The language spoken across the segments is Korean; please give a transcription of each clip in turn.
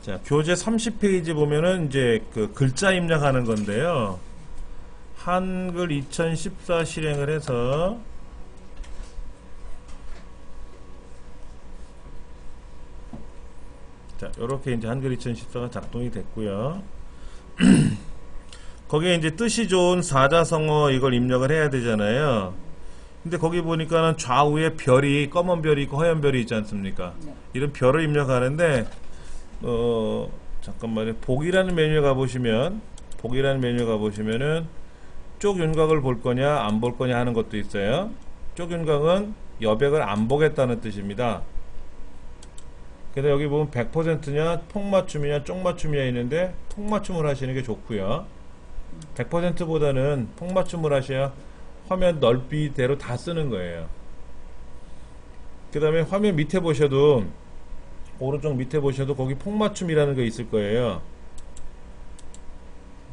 자, 교재 30페이지 보면은 이제 그 글자 입력하는 건데요. 한글 2014 실행을 해서 자, 요렇게 이제 한글 2014가 작동이 됐고요. 거기에 이제 뜻이 좋은 사자성어 이걸 입력을 해야 되잖아요. 근데 거기 보니까는 좌우에 별이 검은 별이 있고 하얀 별이 있지 않습니까? 네. 이런 별을 입력하는데 잠깐만요. 복이라는 메뉴에 가보시면은 쪽 윤곽을 볼 거냐 안 볼 거냐 하는 것도 있어요. 쪽 윤곽은 여백을 안 보겠다는 뜻입니다. 그래서 여기 보면 100%냐 폭맞춤이냐 쪽맞춤이냐 있는데 폭맞춤을 하시는 게 좋고요. 100%보다는 폭맞춤을 하셔야 화면 넓이대로 다 쓰는 거예요. 그 다음에 화면 밑에 보셔도 오른쪽 밑에 보셔도 거기 폭맞춤이라는 거 있을 거예요.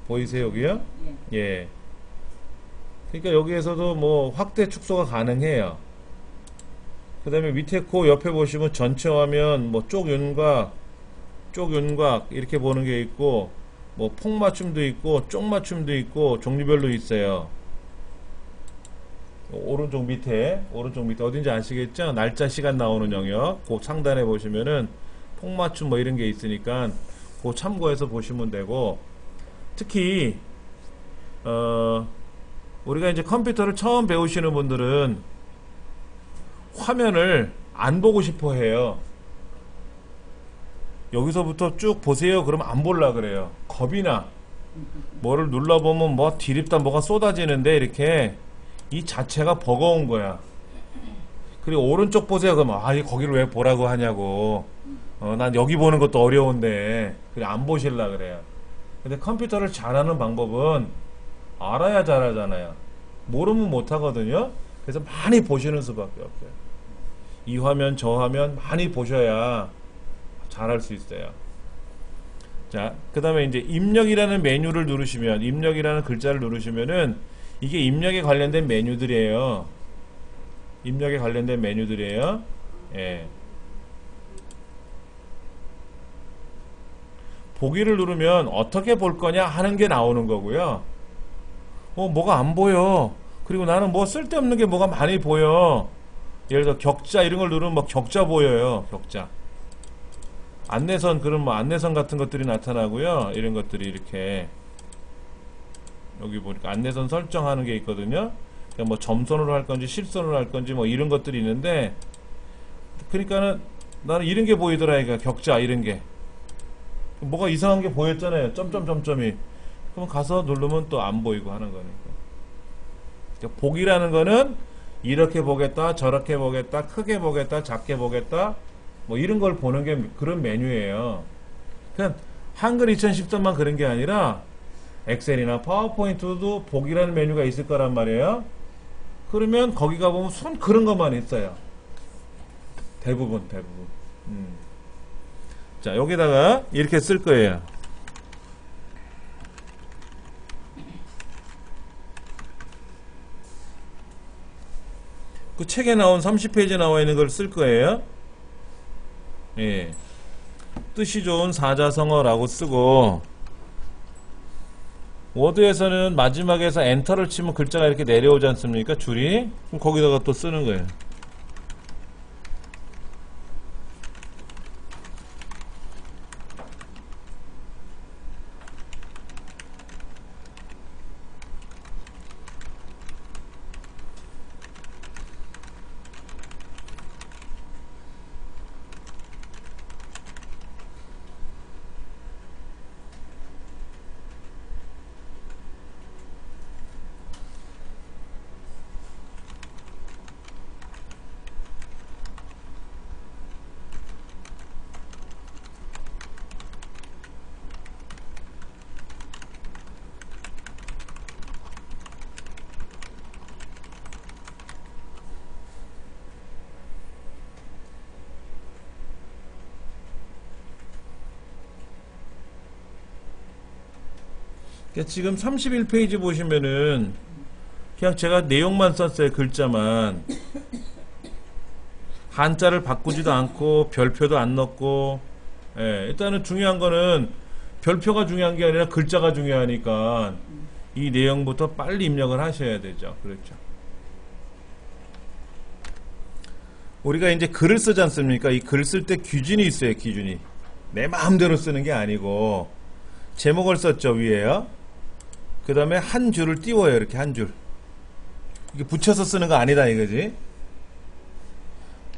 보이세요 여기요? 예. 그러니까 여기에서도 뭐 확대 축소가 가능해요. 그 다음에 밑에 코 옆에 보시면 전체 화면 뭐 쪽 윤곽 이렇게 보는 게 있고 뭐 폭맞춤도 있고 쪽맞춤도 있고 종류별로 있어요. 오른쪽 밑에 어딘지 아시겠죠? 날짜 시간 나오는 영역 그 상단에 보시면은 폭맞춤 뭐 이런 게 있으니까 그 참고해서 보시면 되고, 특히 우리가 이제 컴퓨터를 처음 배우시는 분들은 화면을 안 보고 싶어 해요. 여기서부터 쭉 보세요 그러면 안 볼라 그래요. 겁이 나. 뭐를 눌러보면 뭐 디립다 뭐가 쏟아지는데 이렇게 이 자체가 버거운 거야. 그리고 오른쪽 보세요 그러면 거기를 왜 보라고 하냐고. 난 여기 보는 것도 어려운데 그래 안 보실라 그래요. 근데 컴퓨터를 잘하는 방법은 알아야 잘하잖아요. 모르면 못하거든요. 그래서 많이 보시는 수밖에 없어요. 이 화면 저 화면 많이 보셔야 잘할 수 있어요. 자, 그 다음에 이제 입력이라는 메뉴를 누르시면, 입력이라는 글자를 누르시면은 이게 입력에 관련된 메뉴들이에요. 입력에 관련된 메뉴들이에요. 예. 보기를 누르면 어떻게 볼 거냐 하는 게 나오는 거고요. 뭐가 안 보여. 그리고 나는 뭐 쓸데없는 게 뭐가 많이 보여. 예를 들어 격자 이런 걸 누르면 뭐 격자 보여요. 격자. 안내선, 그런 뭐 안내선 같은 것들이 나타나고요. 이런 것들이 이렇게 여기 보니까 안내선 설정하는 게 있거든요. 그러니까 뭐 점선으로 할 건지 실선으로 할 건지 뭐 이런 것들이 있는데, 그러니까는 나는 이런 게 보이더라. 이거 격자 이런 게 뭐가 이상한 게 보였잖아요. 점점점점이. 그럼 가서 누르면 또 안 보이고 하는 거니까. 그러니까 복이라는 거는 이렇게 보겠다, 저렇게 보겠다, 크게 보겠다, 작게 보겠다, 뭐 이런 걸 보는 게 그런 메뉴예요. 그냥 한글 2013만 그런 게 아니라 엑셀이나 파워포인트도 복이라는 메뉴가 있을 거란 말이에요. 그러면 거기 가보면 손 그런 것만 있어요. 대부분. 자, 여기다가 이렇게 쓸 거예요. 그 책에 나온 30페이지에 나와 있는 걸 쓸 거예요. 예. 뜻이 좋은 사자성어라고 쓰고, 워드에서는 마지막에서 엔터를 치면 글자가 이렇게 내려오지 않습니까? 줄이. 그럼 거기다가 또 쓰는 거예요. 지금 31페이지 보시면은 그냥 제가 내용만 썼어요. 글자만. 한자를 바꾸지도 않고 별표도 안 넣고 예, 일단은 중요한 거는 별표가 중요한 게 아니라 글자가 중요하니까 이 내용부터 빨리 입력을 하셔야 되죠. 그렇죠. 우리가 이제 글을 쓰지 않습니까? 이 글 쓸 때 기준이 있어요. 기준이. 내 마음대로 쓰는 게 아니고 제목을 썼죠. 위에요. 그 다음에 한 줄을 띄워요. 이렇게 한 줄. 이게 붙여서 쓰는 거 아니다 이거지.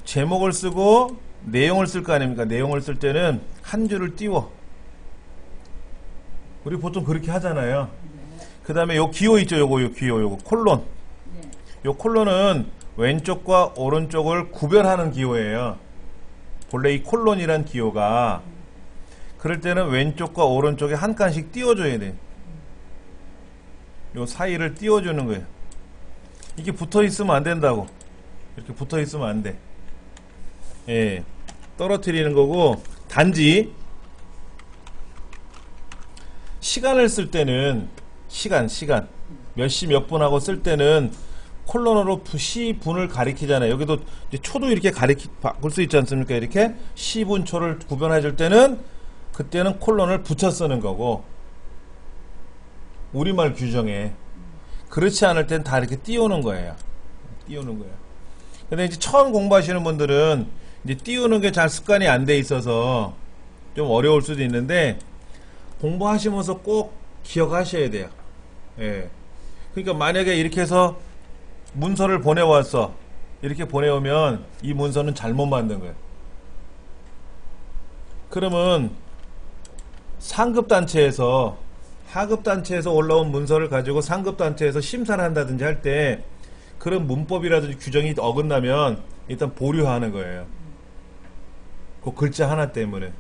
제목을 쓰고 내용을 쓸 거 아닙니까? 내용을 쓸 때는 한 줄을 띄워. 우리 보통 그렇게 하잖아요. 그 다음에 요 기호 있죠. 요거 기호 요거 콜론. 요 콜론은 왼쪽과 오른쪽을 구별하는 기호예요. 본래 이 콜론이란 기호가 그럴 때는 왼쪽과 오른쪽에 한 칸씩 띄워줘야 돼. 요 사이를 띄워주는 거예요. 이게 붙어 있으면 안 된다고. 이렇게 붙어 있으면 안 돼. 예, 떨어뜨리는 거고, 단지 시간을 쓸 때는 시간 몇 시 몇 분 하고 쓸 때는 콜론으로 시분을 가리키잖아요. 여기도 이제 초도 이렇게 바꿀 수 있지 않습니까? 이렇게 시분 초를 구분해 줄 때는 그때는 콜론을 붙여 쓰는 거고, 우리말 규정에 그렇지 않을 땐 다 이렇게 띄우는 거예요. 띄우는 거예요. 근데 이제 처음 공부하시는 분들은 이제 띄우는 게 잘 습관이 안 돼 있어서 좀 어려울 수도 있는데 공부하시면서 꼭 기억하셔야 돼요. 예. 그러니까 만약에 이렇게 해서 문서를 보내왔어. 이렇게 보내오면 이 문서는 잘못 만든 거예요. 그러면 상급단체에서 하급단체에서 올라온 문서를 가지고 상급단체에서 심사를 한다든지 할 때 그런 문법이라든지 규정이 어긋나면 일단 보류하는 거예요. 그 글자 하나 때문에.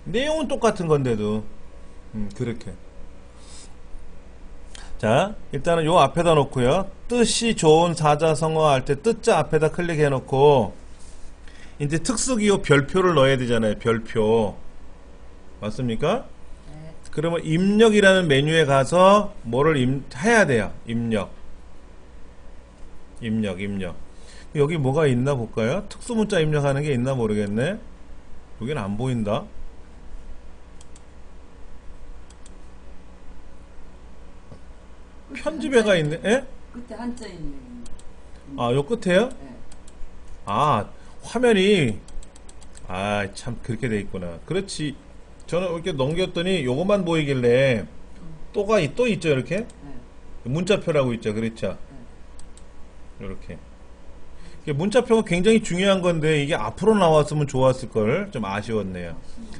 내용은 똑같은 건데도 그렇게. 자, 일단은 요 앞에다 놓고요. 뜻이 좋은 사자성어 할 때 뜻자 앞에다 클릭해 놓고 이제 특수기호 별표를 넣어야 되잖아요. 별표. 맞습니까? 네. 그러면 입력이라는 메뉴에 가서 뭐를 해야 돼요. 입력. 여기 뭐가 있나 볼까요? 특수문자 입력하는 게 있나 모르겠네. 여기는 안 보인다. 편집에가 있네. 예? 끝에 한자 있네. 아, 요 끝에요? 네. 아, 화면이 참 그렇게 돼 있구나. 그렇지. 저는 이렇게 넘겼더니 요것만 보이길래 또 있죠, 이렇게? 네. 문자표라고 있죠. 그렇죠? 이렇게. 문자표가 굉장히 중요한 건데 이게 앞으로 나왔으면 좋았을 걸. 좀 아쉬웠네요.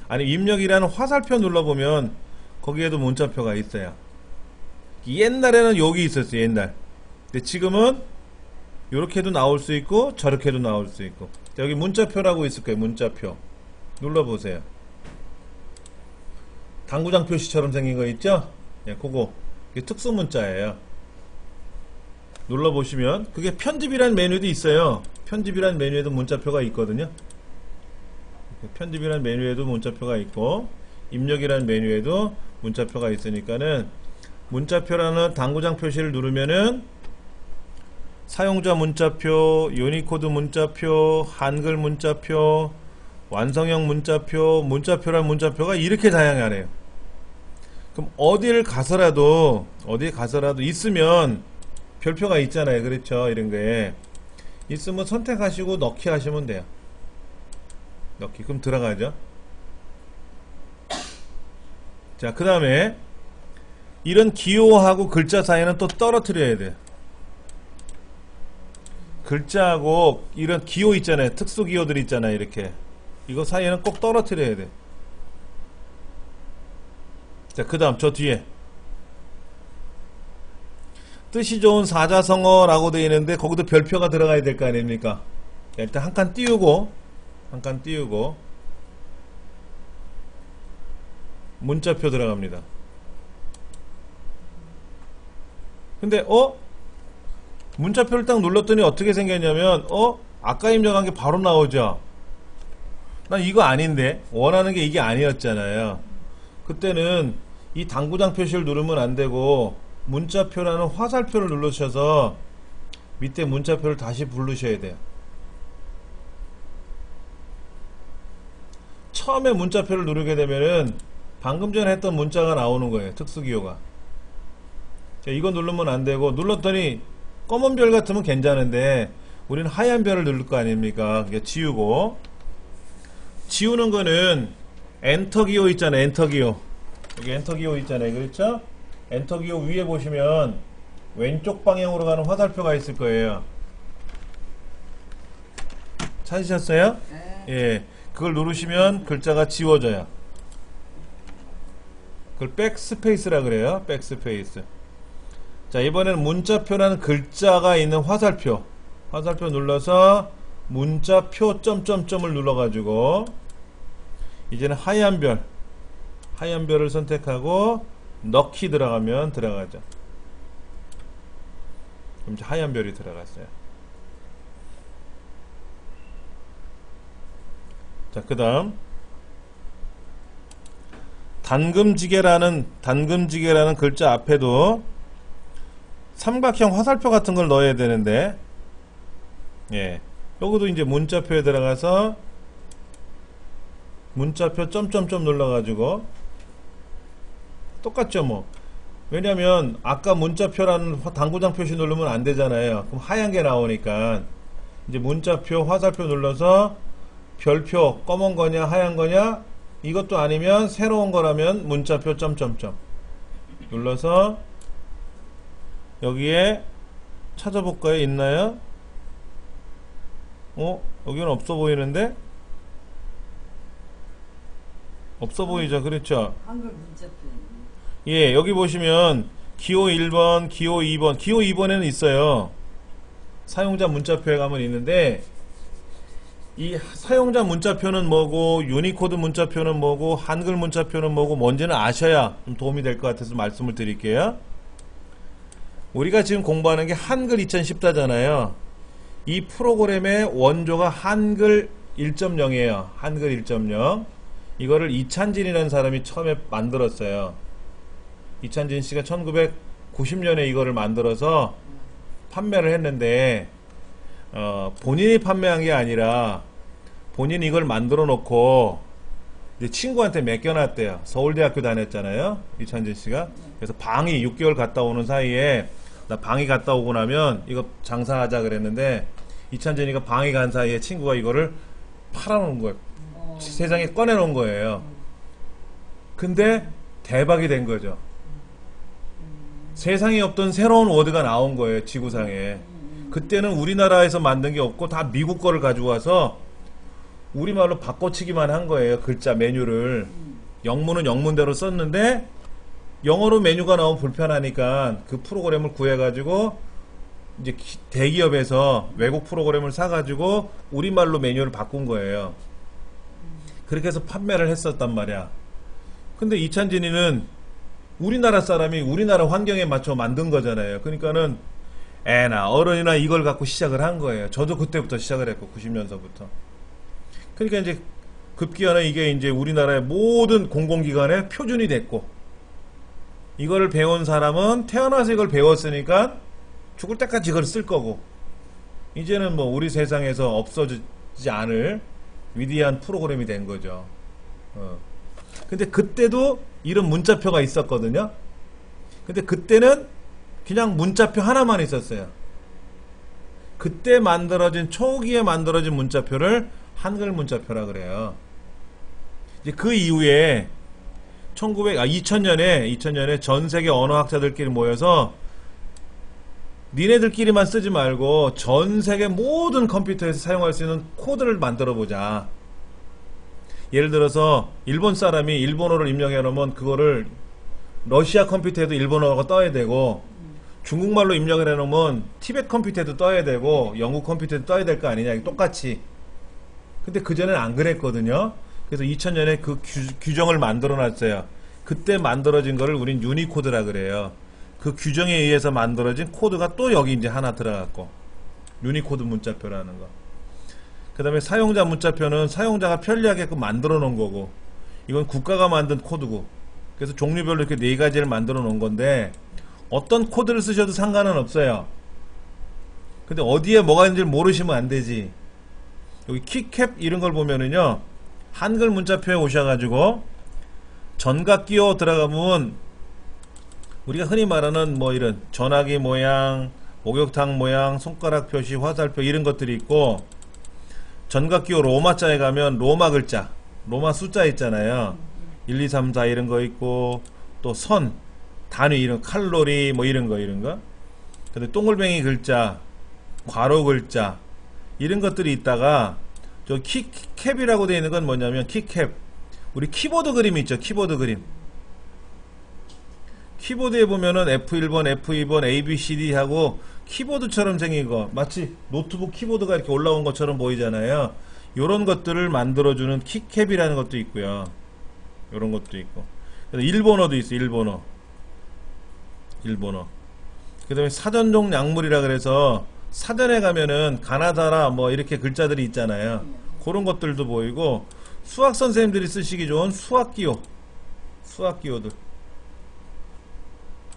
아니, 입력이라는 화살표 눌러보면 거기에도 문자표가 있어요. 옛날에는 여기 있었어요. 옛날. 근데 지금은 이렇게도 나올 수 있고 저렇게도 나올 수 있고. 여기 문자표라고 있을 거예요. 문자표 눌러보세요. 당구장 표시처럼 생긴 거 있죠? 예, 그거 이게 특수 문자예요. 눌러보시면 그게 편집이라는 메뉴도 있어요. 편집이라는 메뉴에도 문자표가 있거든요. 편집이라는 메뉴에도 문자표가 있고 입력이라는 메뉴에도 문자표가 있으니까는 문자표라는 당구장 표시를 누르면은 사용자 문자표, 유니코드 문자표, 한글 문자표, 완성형 문자표, 문자표란 문자표가 이렇게 다양하네요. 그럼 어디에 가서라도 있으면 별표가 있잖아요. 그렇죠? 이런 거에 있으면 선택하시고 넣기 하시면 돼요. 넣기. 그럼 들어가죠. 자, 그 다음에 이런 기호하고 글자 사이는 또 떨어뜨려야 돼요. 글자하고 이런 기호 있잖아요. 특수 기호들 있잖아요. 이렇게. 이거 사이에는 꼭 떨어뜨려야 돼. 자, 그 다음 저 뒤에 뜻이 좋은 사자성어라고 되어 있는데 거기도 별표가 들어가야 될 거 아닙니까? 일단 한 칸 띄우고 문자표 들어갑니다. 근데 문자표를 딱 눌렀더니 어떻게 생겼냐면 아까 입력한 게 바로 나오죠. 난 이거 아닌데 원하는 게 이게 아니었잖아요. 그때는 이 당구장 표시를 누르면 안 되고 문자표라는 화살표를 누르셔서 밑에 문자표를 다시 부르셔야 돼요. 처음에 문자표를 누르게 되면은 방금 전에 했던 문자가 나오는 거예요. 특수기호가. 자, 이거 누르면 안 되고, 눌렀더니 검은 별 같으면 괜찮은데 우리는 하얀 별을 누를 거 아닙니까? 그게 지우고, 지우는 거는 엔터 기호 있잖아요. 엔터 기호. 여기 엔터 기호 있잖아요. 그렇죠? 엔터 기호 위에 보시면 왼쪽 방향으로 가는 화살표가 있을 거예요. 찾으셨어요? 네. 예. 그걸 누르시면 글자가 지워져요. 그걸 백스페이스라 그래요. 백스페이스. 자, 이번에는 문자표라는 글자가 있는 화살표. 화살표 눌러서 문자표 점점점을 눌러가지고 이제는 하얀 별. 하얀 별을 선택하고 넣기 들어가면 들어가죠. 그럼 이제 하얀 별이 들어갔어요. 자, 그 다음 단금지게라는 글자 앞에도 삼각형 화살표 같은 걸 넣어야 되는데, 예, 여기도 이제 문자표에 들어가서 문자표 점점점 눌러가지고 똑같죠 뭐. 왜냐면 아까 문자표라는 당구장 표시 누르면 안 되잖아요. 그럼 하얀 게 나오니까 이제 문자표 화살표 눌러서 별표 검은 거냐 하얀 거냐, 이것도 아니면 새로운 거라면 문자표 점점점 눌러서 여기에 찾아볼까요? 있나요? 여기는 없어 보이는데? 없어 보이죠? 그렇죠? 한글 문자표. 예, 여기 보시면 기호 1번, 기호 2번, 기호 2번에는 있어요. 사용자 문자표에 가면 있는데, 이 사용자 문자표는 뭐고, 유니코드 문자표는 뭐고, 한글 문자표는 뭐고, 뭔지는 아셔야 좀 도움이 될 것 같아서 말씀을 드릴게요. 우리가 지금 공부하는 게 한글 2014잖아요. 이 프로그램의 원조가 한글 1.0이에요. 한글 1.0. 이거를 이찬진이라는 사람이 처음에 만들었어요. 이찬진 씨가 1990년에 이거를 만들어서 판매를 했는데, 본인이 판매한 게 아니라 본인이 이걸 만들어 놓고 이제 친구한테 맡겨놨대요. 서울대학교 다녔잖아요, 이찬진 씨가. 그래서 방이 6개월 갔다 오는 사이에, 나 방이 갔다 오고 나면 이거 장사하자 그랬는데, 이찬진이가 방이 간 사이에 친구가 이거를 팔아놓은 거예요. 세상에 꺼내놓은 거예요. 근데 대박이 된 거죠. 세상에 없던 새로운 워드가 나온 거예요, 지구상에. 그때는 우리나라에서 만든 게 없고 다 미국 거를 가지고 와서 우리말로 바꿔치기만 한 거예요. 글자 메뉴를. 영문은 영문대로 썼는데 영어로 메뉴가 나오면 불편하니까 그 프로그램을 구해가지고 이제 대기업에서 외국 프로그램을 사가지고 우리말로 메뉴를 바꾼 거예요. 그렇게 해서 판매를 했었단 말이야. 근데 이찬진이는 우리나라 사람이 우리나라 환경에 맞춰 만든 거잖아요. 그러니까는 애나 어른이나 이걸 갖고 시작을 한 거예요. 저도 그때부터 시작을 했고, 90년서부터. 그러니까 이제 급기야는 이게 이제 우리나라의 모든 공공기관의 표준이 됐고, 이거를 배운 사람은 태어나서 이걸 배웠으니까 죽을 때까지 이걸 쓸 거고, 이제는 뭐 우리 세상에서 없어지지 않을 위대한 프로그램이 된 거죠. 근데 그때도 이런 문자표가 있었거든요. 근데 그때는 그냥 문자표 하나만 있었어요. 그때 만들어진, 초기에 만들어진 문자표를 한글 문자표라 그래요. 이제 그 이후에 2000년에 전 세계 언어학자들끼리 모여서 니네들끼리만 쓰지 말고 전 세계 모든 컴퓨터에서 사용할 수 있는 코드를 만들어 보자. 예를 들어서 일본 사람이 일본어를 입력해 놓으면 그거를 러시아 컴퓨터에도 일본어가 떠야 되고, 중국말로 입력을 해 놓으면 티벳 컴퓨터에도 떠야 되고, 영국 컴퓨터에도 떠야 될 거 아니냐, 똑같이. 근데 그전에는 안 그랬거든요. 그래서 2000년에 그 규정을 만들어 놨어요. 그때 만들어진 거를 우린 유니코드라 그래요. 그 규정에 의해서 만들어진 코드가 또 여기 이제 하나 들어갔고, 유니코드 문자표라는 거. 그 다음에 사용자 문자표는 사용자가 편리하게끔 만들어 놓은 거고, 이건 국가가 만든 코드고, 그래서 종류별로 이렇게 4가지를 만들어 놓은 건데, 어떤 코드를 쓰셔도 상관은 없어요. 근데 어디에 뭐가 있는지 모르시면 안 되지. 여기 키캡 이런 걸 보면은요, 한글 문자표에 오셔가지고 전각기호 들어가면 우리가 흔히 말하는 뭐 이런 전화기 모양, 목욕탕 모양, 손가락 표시, 화살표 이런 것들이 있고, 전각기호 로마자에 가면 로마 글자, 로마 숫자 있잖아요. 1, 2, 3, 4 이런 거 있고, 또 선, 단위 이런 칼로리 뭐 이런 거. 근데 동글뱅이 글자, 괄호 글자 이런 것들이 있다가, 저 키캡이라고 되어 있는 건 뭐냐면 키캡, 우리 키보드 그림 있죠. 키보드 그림. 키보드에 보면은 F1번, F2번, ABCD 하고 키보드처럼 생긴 거, 마치 노트북 키보드가 이렇게 올라온 것처럼 보이잖아요. 요런 것들을 만들어주는 키캡이라는 것도 있고요. 요런 것도 있고. 일본어도 있어요. 일본어. 그 다음에 사전종 약물이라 그래서 사전에 가면은 가나다라 뭐 이렇게 글자들이 있잖아요. 그런 것들도 보이고, 수학 선생님들이 쓰시기 좋은 수학기호들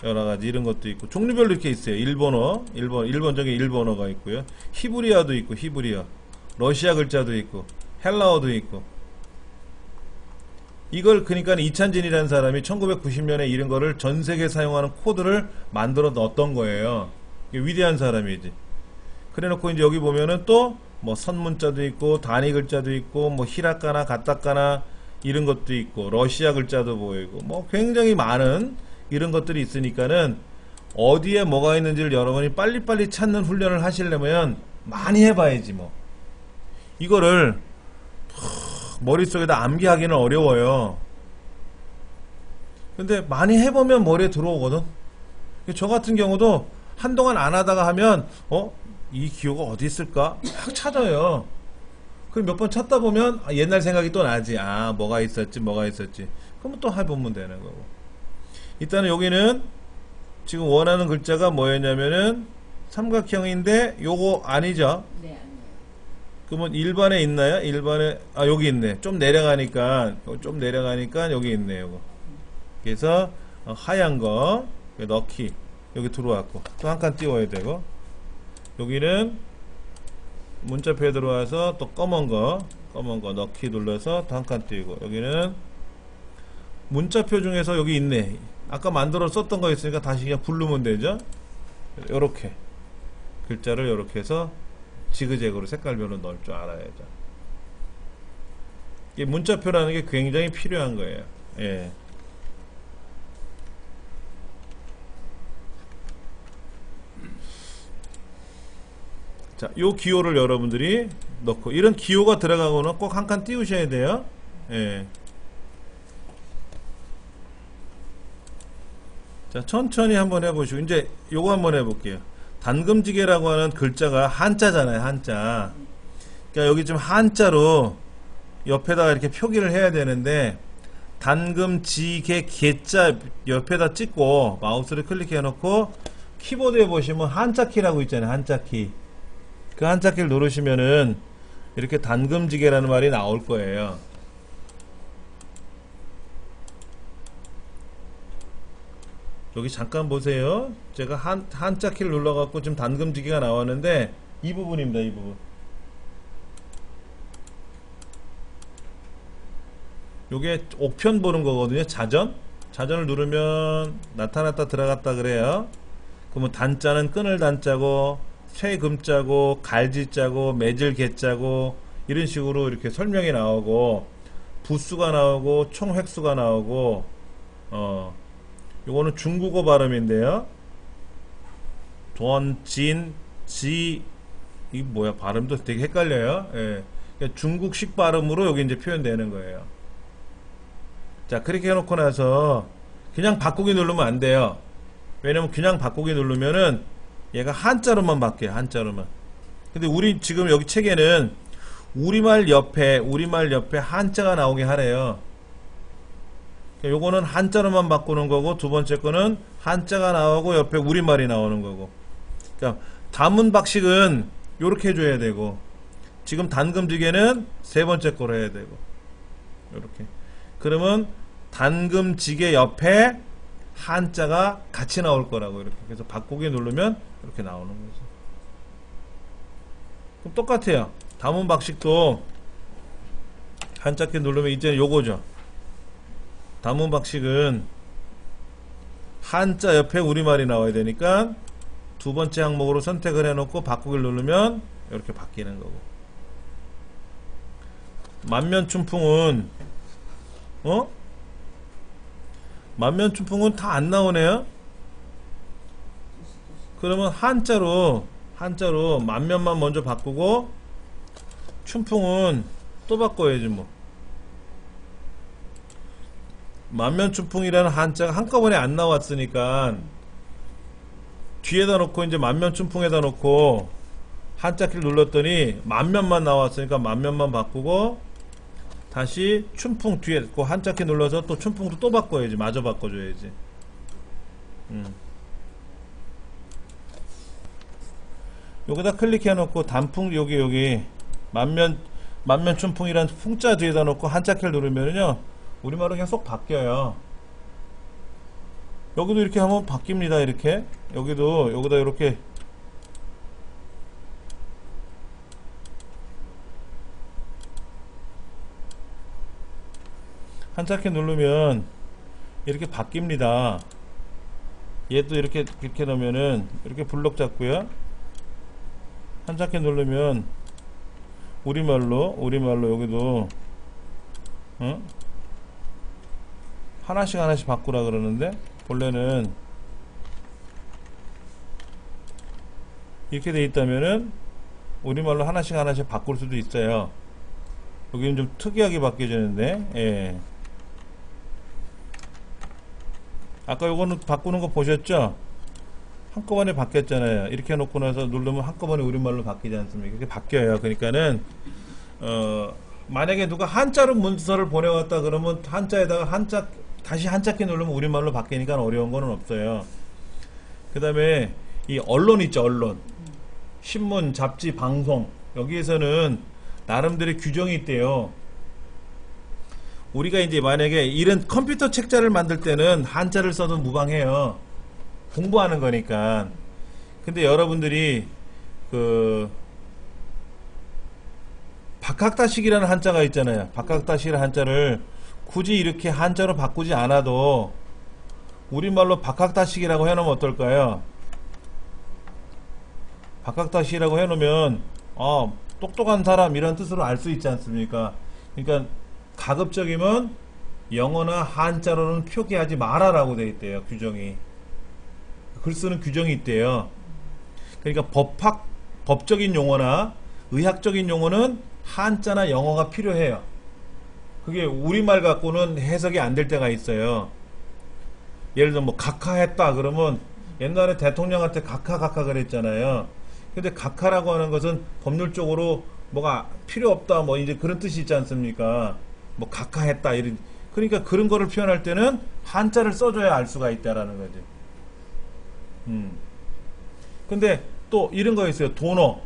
여러가지 이런 것도 있고, 종류별로 이렇게 있어요. 일본적인 일본어가 있고요. 히브리어도 있고, 히브리어. 러시아 글자도 있고, 헬라어도 있고. 이걸 그러니까 이찬진이라는 사람이 1990년에 이런 거를 전 세계에 사용하는 코드를 만들어 넣었던 거예요. 위대한 사람이지. 그래 놓고 이제 여기 보면은 또 뭐 선문자도 있고, 단위 글자도 있고, 뭐 히라카나, 가타카나 이런 것도 있고, 러시아 글자도 보이고, 뭐 굉장히 많은 이런 것들이 있으니까는 어디에 뭐가 있는지를 여러분이 빨리빨리 찾는 훈련을 하시려면 많이 해봐야지 뭐. 이거를 머릿속에다 암기하기는 어려워요. 근데 많이 해보면 머리에 들어오거든. 저 같은 경우도 한동안 안 하다가 하면 이 기호가 어디 있을까? 막 찾아요. 그럼 몇 번 찾다 보면 옛날 생각이 또 나지. 뭐가 있었지. 그러면 또 해보면 되는 거고. 일단은 여기는 지금 원하는 글자가 뭐였냐면은 삼각형인데 요거 아니죠? 네, 아니에요. 그러면 일반에 있나요? 일반에 여기 있네. 좀 내려가니까 여기 있네. 요거. 그래서 하얀 거 넣기 여기 들어왔고, 또 한 칸 띄워야 되고, 여기는 문자표에 들어와서 또 검은 거 넣기 눌러서 또 한 칸 띄우고, 여기는 문자표 중에서 여기 있네. 아까 만들어 썼던 거 있으니까 다시 그냥 부르면 되죠. 요렇게 글자를 요렇게 해서 지그재그로 색깔별로 넣을 줄 알아야죠. 이게 문자표라는 게 굉장히 필요한 거예요. 예. 자, 요 기호를 여러분들이 넣고, 이런 기호가 들어가고는 꼭 한 칸 띄우셔야 돼요. 예. 자, 천천히 한번 해보시고, 이제 요거 한번 해볼게요. 단금지게라고 하는 글자가 한자잖아요, 한자. 그러니까 여기 좀 한자로 옆에다가 이렇게 표기를 해야 되는데, 단금지게 개자 옆에다 찍고 마우스를 클릭해 놓고 키보드에 보시면 한자키라고 있잖아요, 한자키. 그 한자키를 누르시면은 이렇게 단금지게라는 말이 나올 거예요. 여기 잠깐 보세요. 제가 한자키를 눌러갖고 지금 단금지기가 나왔는데, 이 부분입니다. 이 부분. 요게 옥편 보는 거거든요. 자전을 누르면 나타났다 들어갔다 그래요. 그러면 단자는 끊을 단자고, 쇠금자고, 갈지자고, 매질 개자고, 이런 식으로 이렇게 설명이 나오고, 부수가 나오고, 총 획수가 나오고, 요거는 중국어 발음인데요. 이 뭐야, 발음도 되게 헷갈려요. 예. 그러니까 중국식 발음으로 여기 이제 표현되는 거예요. 자, 그렇게 해놓고 나서 그냥 바꾸기 누르면 안 돼요. 왜냐면 그냥 바꾸기 누르면은 얘가 한자로만 바뀌어요. 한자로만. 근데 우리 지금 여기 책에는 우리말 옆에 한자가 나오게 하래요. 요거는 한자로만 바꾸는 거고, 두 번째 거는 한자가 나오고 옆에 우리말이 나오는 거고. 그러니까 단문박식은 요렇게 해줘야 되고, 지금 단금지게는 세 번째 거로 해야 되고, 요렇게. 그러면 단금지게 옆에 한자가 같이 나올 거라고. 이렇게. 그래서 바꾸기 누르면 이렇게 나오는 거죠. 그럼 똑같아요. 단문박식도 한자키 누르면 이제 요거죠. 단문 박식은 한자 옆에 우리말이 나와야 되니까 두 번째 항목으로 선택을 해놓고 바꾸기를 누르면 이렇게 바뀌는 거고. 만면춘풍은 만면춘풍은 다 안 나오네요. 그러면 한자로 만면만 먼저 바꾸고 춘풍은 또 바꿔야지 뭐. 만면춘풍이라는 한자가 한꺼번에 안 나왔으니까 뒤에다 놓고 이제 만면춘풍에다 놓고 한자키를 눌렀더니 만면만 나왔으니까 만면만 바꾸고 다시 춘풍 뒤에 그 한자키 눌러서 또 춘풍도 또 바꿔야지. 마저 바꿔줘야지. 여기다 클릭해 놓고 단풍 여기 만면춘풍이란 풍자 뒤에다 놓고 한자키를 누르면요 우리말로 그냥 쏙 바뀌어요. 여기도 이렇게 하면 바뀝니다. 이렇게 여기도 여기다 이렇게 한자키 누르면 이렇게 바뀝니다. 얘도 이렇게 놓으면은 이렇게 블록 잡고요. 한자키 누르면 우리말로 여기도 하나씩 바꾸라 그러는데 본래는 이렇게 돼 있다면은 우리말로 하나씩 바꿀 수도 있어요. 여기는 좀 특이하게 바뀌어지는데 예. 아까 요거는 바꾸는 거 보셨죠? 한꺼번에 바뀌었잖아요. 이렇게 해놓고 나서 누르면 한꺼번에 우리말로 바뀌지 않습니까? 이렇게 바뀌어요. 그러니까는 만약에 누가 한자로 문서를 보내왔다 그러면 한자에다가 다시 한자키 누르면 우리말로 바뀌니까 어려운 거는 없어요. 그 다음에 이 언론 있죠. 언론 신문, 잡지, 방송 여기에서는 나름대로 규정이 있대요. 우리가 이제 만약에 이런 컴퓨터 책자를 만들 때는 한자를 써도 무방해요. 공부하는 거니까. 근데 여러분들이 그 박학다식이라는 한자가 있잖아요. 박학다식이라는 한자를 굳이 이렇게 한자로 바꾸지 않아도 우리말로 박학다식이라고 해놓으면 어떨까요? 박학다식이라고 해놓으면 똑똑한 사람 이런 뜻으로 알 수 있지 않습니까? 그러니까 가급적이면 영어나 한자로는 표기하지 마라라고 되어 있대요. 규정이. 글 쓰는 규정이 있대요. 그러니까 법적인 용어나 의학적인 용어는 한자나 영어가 필요해요. 그게 우리말 갖고는 해석이 안 될 때가 있어요. 예를 들어 뭐 각하했다 그러면 옛날에 대통령한테 각하 그랬잖아요. 근데 각하라고 하는 것은 법률적으로 뭐가 필요 없다 뭐 이제 그런 뜻이 있지 않습니까? 뭐 각하했다 이런. 그러니까 그런 거를 표현할 때는 한자를 써줘야 알 수가 있다라는 거죠. 근데 또 이런 거 있어요. 도너.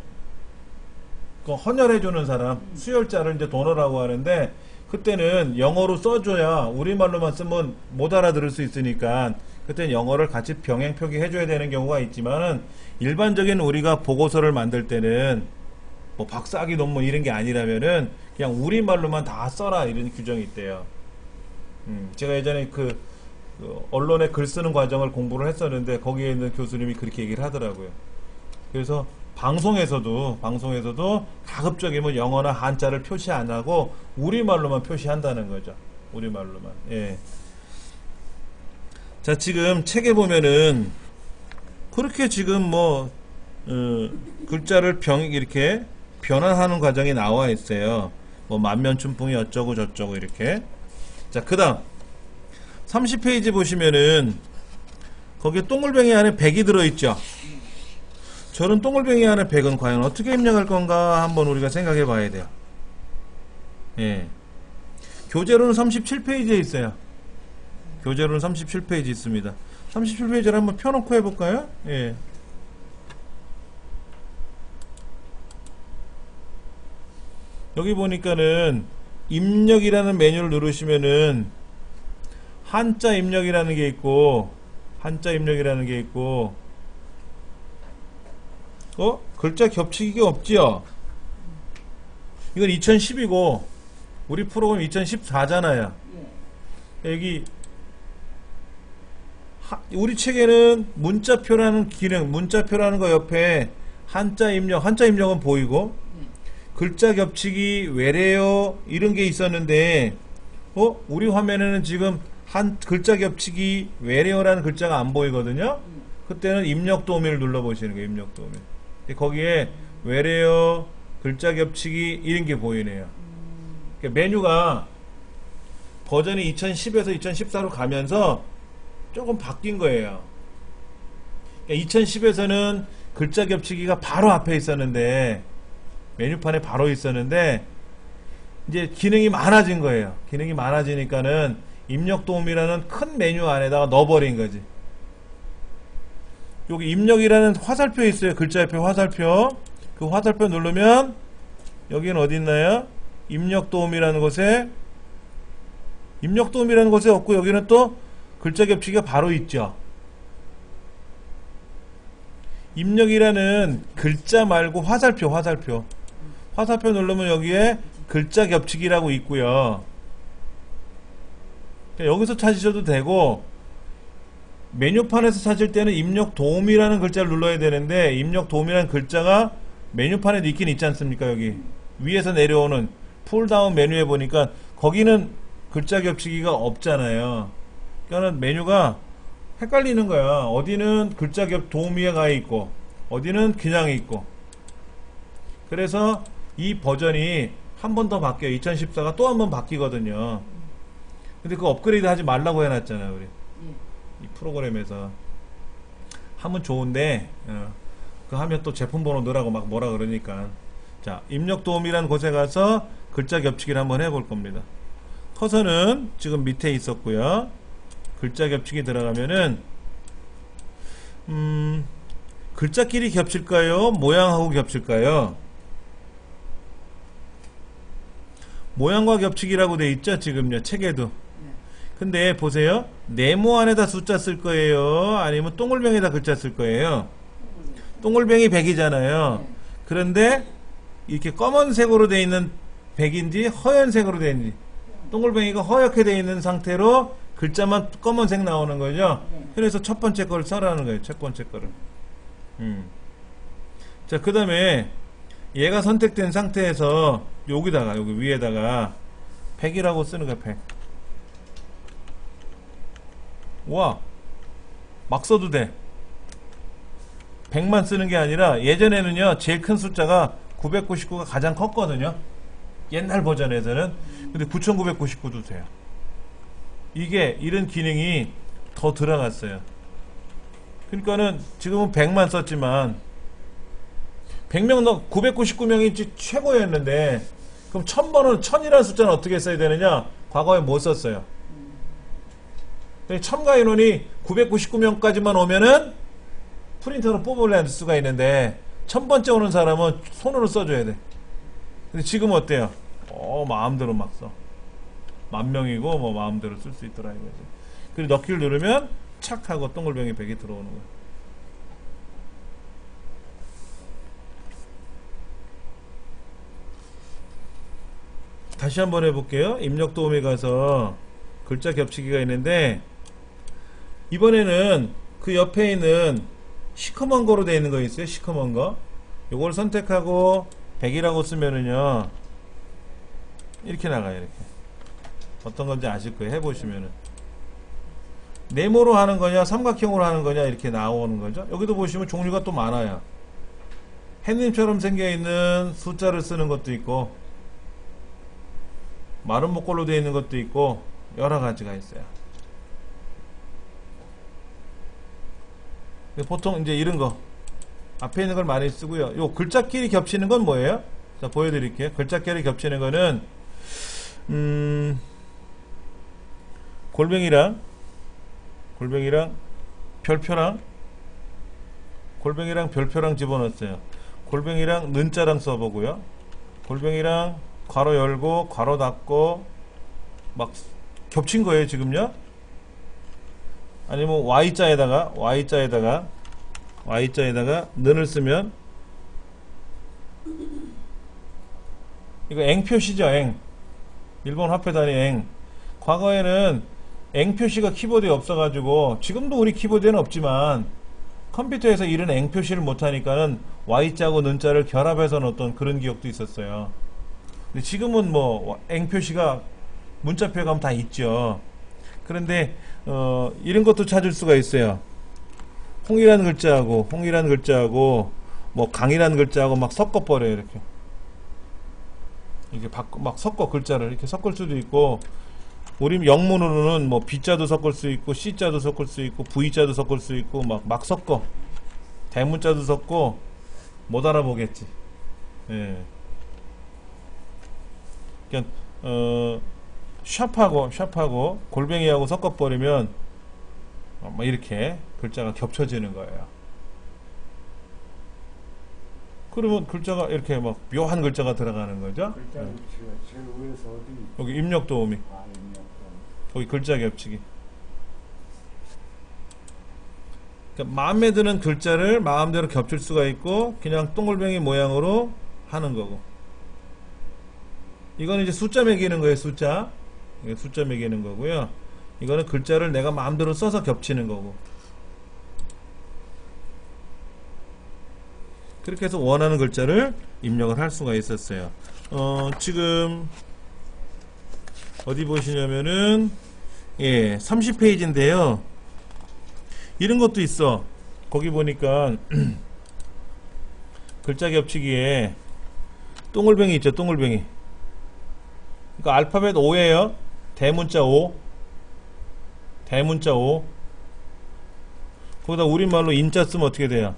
그 헌혈해주는 사람, 수혈자를 이제 도너라고 하는데, 그때는 영어로 써줘야 우리말로만 쓰면 못 알아들을 수 있으니까, 그때는 영어를 같이 병행 표기해줘야 되는 경우가 있지만은, 일반적인 우리가 보고서를 만들 때는, 뭐 박사학위 논문 이런 게 아니라면은, 그냥 우리말로만 다 써라 이런 규정이 있대요. 제가 예전에 그 언론에 글 쓰는 과정을 공부를 했었는데 거기에 있는 교수님이 그렇게 얘기를 하더라고요. 그래서 방송에서도 가급적이면 영어나 한자를 표시 안 하고 우리말로만 표시한다는 거죠. 우리말로만. 예. 자, 지금 책에 보면은 그렇게 지금 뭐 글자를 이렇게 변환하는 과정이 나와 있어요. 뭐 만면춘풍이 어쩌고 저쩌고 이렇게. 자, 그 다음 30페이지 보시면은 거기에 동글뱅이 안에 100이 들어있죠. 저런 동글뱅이 안에 100은 과연 어떻게 입력할 건가 한번 우리가 생각해 봐야 돼요. 예. 교재로는 37페이지에 있어요. 교재로는 37페이지 있습니다. 37페이지를 한번 펴놓고 해볼까요? 예. 여기 보니까는 입력이라는 메뉴를 누르시면은 한자 입력이라는 게 있고 글자 겹치기가 없지요. 이건 2010이고 우리 프로그램 2014잖아요. 예. 여기 우리 책에는 문자표라는 기능, 문자표라는 거 옆에 한자 입력은 보이고 예. 글자 겹치기, 외래어 이런 게 있었는데 우리 화면에는 지금 글자 겹치기, 외래어라는 글자가 안 보이거든요. 그때는 입력 도우미를 눌러 보시는 거예요. 입력 도우미. 거기에 외래어, 글자 겹치기 이런 게 보이네요. 그러니까 메뉴가 버전이 2010에서 2014로 가면서 조금 바뀐 거예요. 그러니까 2010에서는 글자 겹치기가 바로 앞에 있었는데, 메뉴판에 바로 있었는데, 이제 기능이 많아진 거예요. 기능이 많아지니까는 입력 도우미라는 큰 메뉴 안에다가 넣어버린 거지. 여기 입력이라는 화살표 있어요. 글자 옆에 화살표. 그 화살표 누르면 여기는 어디 있나요? 입력 도우미라는 곳에 없고 여기는 또 글자 겹치기가 바로 있죠. 입력이라는 글자 말고 화살표 누르면 여기에 글자 겹치기라고 있고요. 여기서 찾으셔도 되고, 메뉴판에서 찾을 때는 입력 도우미라는 글자를 눌러야 되는데, 입력 도우미라는 글자가 메뉴판에도 있긴 있지 않습니까? 여기 위에서 내려오는 풀다운 메뉴에 보니까 거기는 글자 겹치기가 없잖아요. 그러니까 메뉴가 헷갈리는 거야. 어디는 글자 도우미에 가 있고 어디는 그냥 있고. 그래서 이 버전이 한 번 더 바뀌어요. 2014가 또 한 번 바뀌거든요. 근데 그거 업그레이드 하지 말라고 해놨잖아요. 우리 이 프로그램에서 하면 좋은데 그 하면 또 제품 번호 넣으라고 막 뭐라 그러니까. 자, 입력 도우미라는 곳에 가서 글자 겹치기를 한번 해볼 겁니다. 커서는 지금 밑에 있었고요. 글자 겹치기 들어가면은 글자끼리 겹칠까요? 모양하고 겹칠까요? 모양과 겹치기라고 돼 있죠, 지금요, 책에도. 근데 보세요. 네모 안에다 숫자 쓸 거예요? 아니면 동글뱅이에다 글자 쓸 거예요? 동글뱅이 100이잖아요. 그런데 이렇게 검은색으로 돼 있는 100인지 허연색으로 돼 있는지, 동글뱅이가 허옇게 돼 있는 상태로 글자만 검은색 나오는 거죠. 그래서 첫 번째 걸 써라는 거예요. 첫 번째 거를. 자, 그 다음에 얘가 선택된 상태에서 여기 위에다가 100이라고 쓰는 거야. 100. 와, 막 써도 돼. 100만 쓰는 게 아니라, 예전에는요 제일 큰 숫자가 999가 가장 컸거든요, 옛날 버전에서는. 근데 9999도 돼요. 이게 이런 기능이 더 들어갔어요. 그러니까는 지금은 100만 썼지만 100명 999명이 최고였는데, 그럼 1000번은 1000이라는 숫자는 어떻게 써야 되느냐? 과거에 못 썼어요. 첨가 인원이 999명까지만 오면은 프린터로 뽑을 수가 있는데, 1000번째 오는 사람은 손으로 써줘야 돼. 근데 지금 어때요? 마음대로 막 써. 10,000명이고 뭐 마음대로 쓸 수 있더라 이거지. 그리고 넣기를 누르면 착 하고 동글뱅이 100이 들어오는 거야. 다시 한번 해볼게요. 입력 도우미 가서 글자 겹치기가 있는데, 이번에는 그 옆에 있는 시커먼 거로 되어 있는 거 있어요. 시커먼 거. 요걸 선택하고 100이라고 쓰면은요 이렇게 나가요. 이렇게. 어떤 건지 아실 거예요. 해보시면은. 네모로 하는 거냐 삼각형으로 하는 거냐 이렇게 나오는 거죠. 여기도 보시면 종류가 또 많아요. 햇님처럼 생겨있는 숫자를 쓰는 것도 있고, 마른 목걸로 되어 있는 것도 있고, 여러 가지가 있어요. 보통 이제 이런 거 앞에 있는 걸 많이 쓰고요. 요 글자끼리 겹치는 건 뭐예요? 자, 보여드릴게요. 글자끼리 겹치는 거는 골뱅이랑 별표랑 집어넣었어요. 골뱅이랑 는자랑 써보고요. 골뱅이랑 괄호 열고 괄호 닫고 막 겹친 거예요 지금요. 아니면 Y자에다가 는을 쓰면, 이거 eng 표시죠. 일본 화폐 단위 엥. 과거에는 엥 표시가 키보드에 없어가지고, 지금도 우리 키보드에는 없지만 컴퓨터에서 이런 엥 표시를 못하니까는 Y자하고 는자를 결합해서 넣었던 그런 기억도 있었어요. 근데 지금은 뭐 엥 표시가 문자표에 가면 다 있죠. 그런데 이런 것도 찾을 수가 있어요. 홍이라는 글자하고 뭐 강이라는 글자하고 막 섞어버려요. 이렇게 막 섞어, 글자를 이렇게 섞을 수도 있고, 우리 영문으로는 뭐 B자도 섞을 수 있고 C자도 섞을 수 있고 V자도 섞을 수 있고 막 섞어. 대문자도 섞고 못 알아보겠지. 예. 그러니까 샵하고 골뱅이하고 섞어버리면 뭐 이렇게 글자가 겹쳐지는 거예요. 그러면 글자가 이렇게 막 묘한 글자가 들어가는 거죠. 글자 위치가 제일 위에서 어디? 여기 입력도우미. 아, 입력. 거기 글자 겹치기. 그러니까 마음에 드는 글자를 마음대로 겹칠 수가 있고, 그냥 동글뱅이 모양으로 하는 거고. 이거는 이제 숫자 매기는 거예요. 숫자 매기는 거고요. 이거는 글자를 내가 마음대로 써서 겹치는 거고. 그렇게 해서 원하는 글자를 입력을 할 수가 있었어요. 지금 어디 보시냐면은 30페이지인데요. 이런 것도 있어. 거기 보니까 글자 겹치기에 동글뱅이 있죠. 동글뱅이. 그러니까 알파벳 O예요. 대문자 O. 거기다 우리말로 인자 쓰면 어떻게 돼요?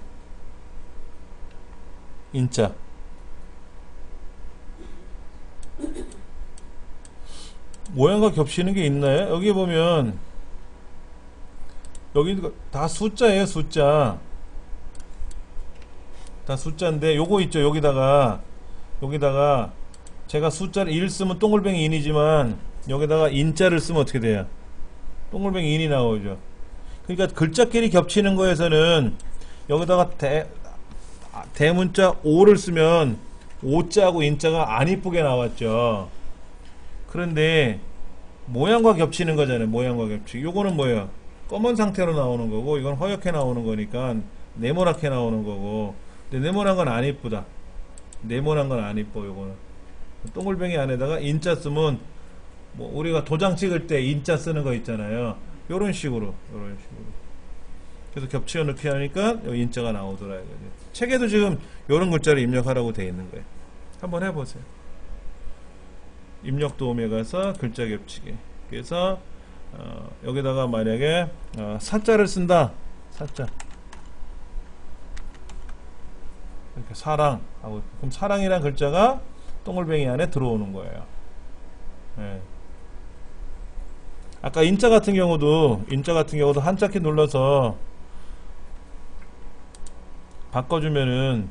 인자. 모양과 겹치는 게 있나요? 여기 보면 여기 다 숫자예요. 숫자. 다 숫자인데 요거 있죠. 여기다가 제가 숫자를 1 쓰면 동글뱅이 인이지만 여기다가 인자를 쓰면 어떻게 돼요? 동글뱅이 인이 나오죠. 그러니까 글자끼리 겹치는 거에서는 여기다가 대문자 O를 쓰면 O자하고 인자가 안 이쁘게 나왔죠. 그런데 모양과 겹치는 거잖아요. 모양과 겹치기. 요거는 뭐예요? 검은 상태로 나오는 거고, 이건 허옇게 나오는 거니까 네모나게 나오는 거고. 근데 네모난 건 안 이쁘다. 네모난 건 안 이뻐. 요거는 동글뱅이 안에다가 인자 쓰면 뭐 우리가 도장 찍을 때 인자 쓰는 거 있잖아요. 요런 식으로. 그래서 겹치어 넣기 하니까 여기 인자가 나오더라 이거죠. 책에도 지금 요런 글자를 입력하라고 되어 있는 거예요. 한번 해보세요. 입력 도움에 가서 글자 겹치기. 그래서 여기다가 만약에 사자를 쓴다. 사자. 이렇게 사랑 하고, 그럼 사랑이란 글자가 동글뱅이 안에 들어오는 거예요. 네. 아까 인자 같은 경우도 한자키 눌러서 바꿔주면은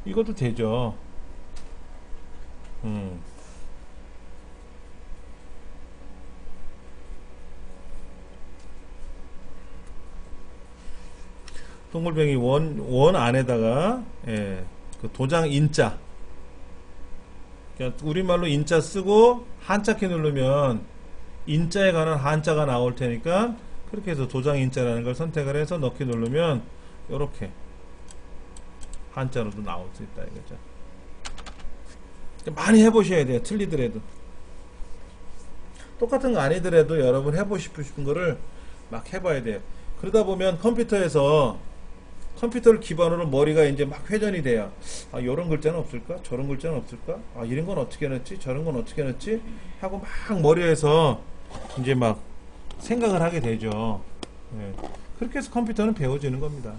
이것도 되죠. 동글뱅이 원 안에다가 그 도장 인자, 그러니까 우리말로 인자 쓰고 한자키 누르면 인자에 관한 한자가 나올 테니까 그렇게 해서 도장 인자라는 걸 선택을 해서 넣기 누르면 요렇게 한자로도 나올 수 있다 이거죠. 많이 해보셔야 돼요. 틀리더라도. 똑같은 거 아니더라도 여러분 해보고 싶은 거를 막 해봐야 돼요. 그러다 보면 컴퓨터를 기반으로 머리가 이제 막 회전이 돼요. 아, 요런 글자는 없을까? 저런 글자는 없을까? 아, 이런 건 어떻게 넣지? 저런 건 어떻게 넣지? 하고 막 머리에서 이제 막 생각을 하게 되죠. 네. 그렇게 해서 컴퓨터는 배워지는 겁니다.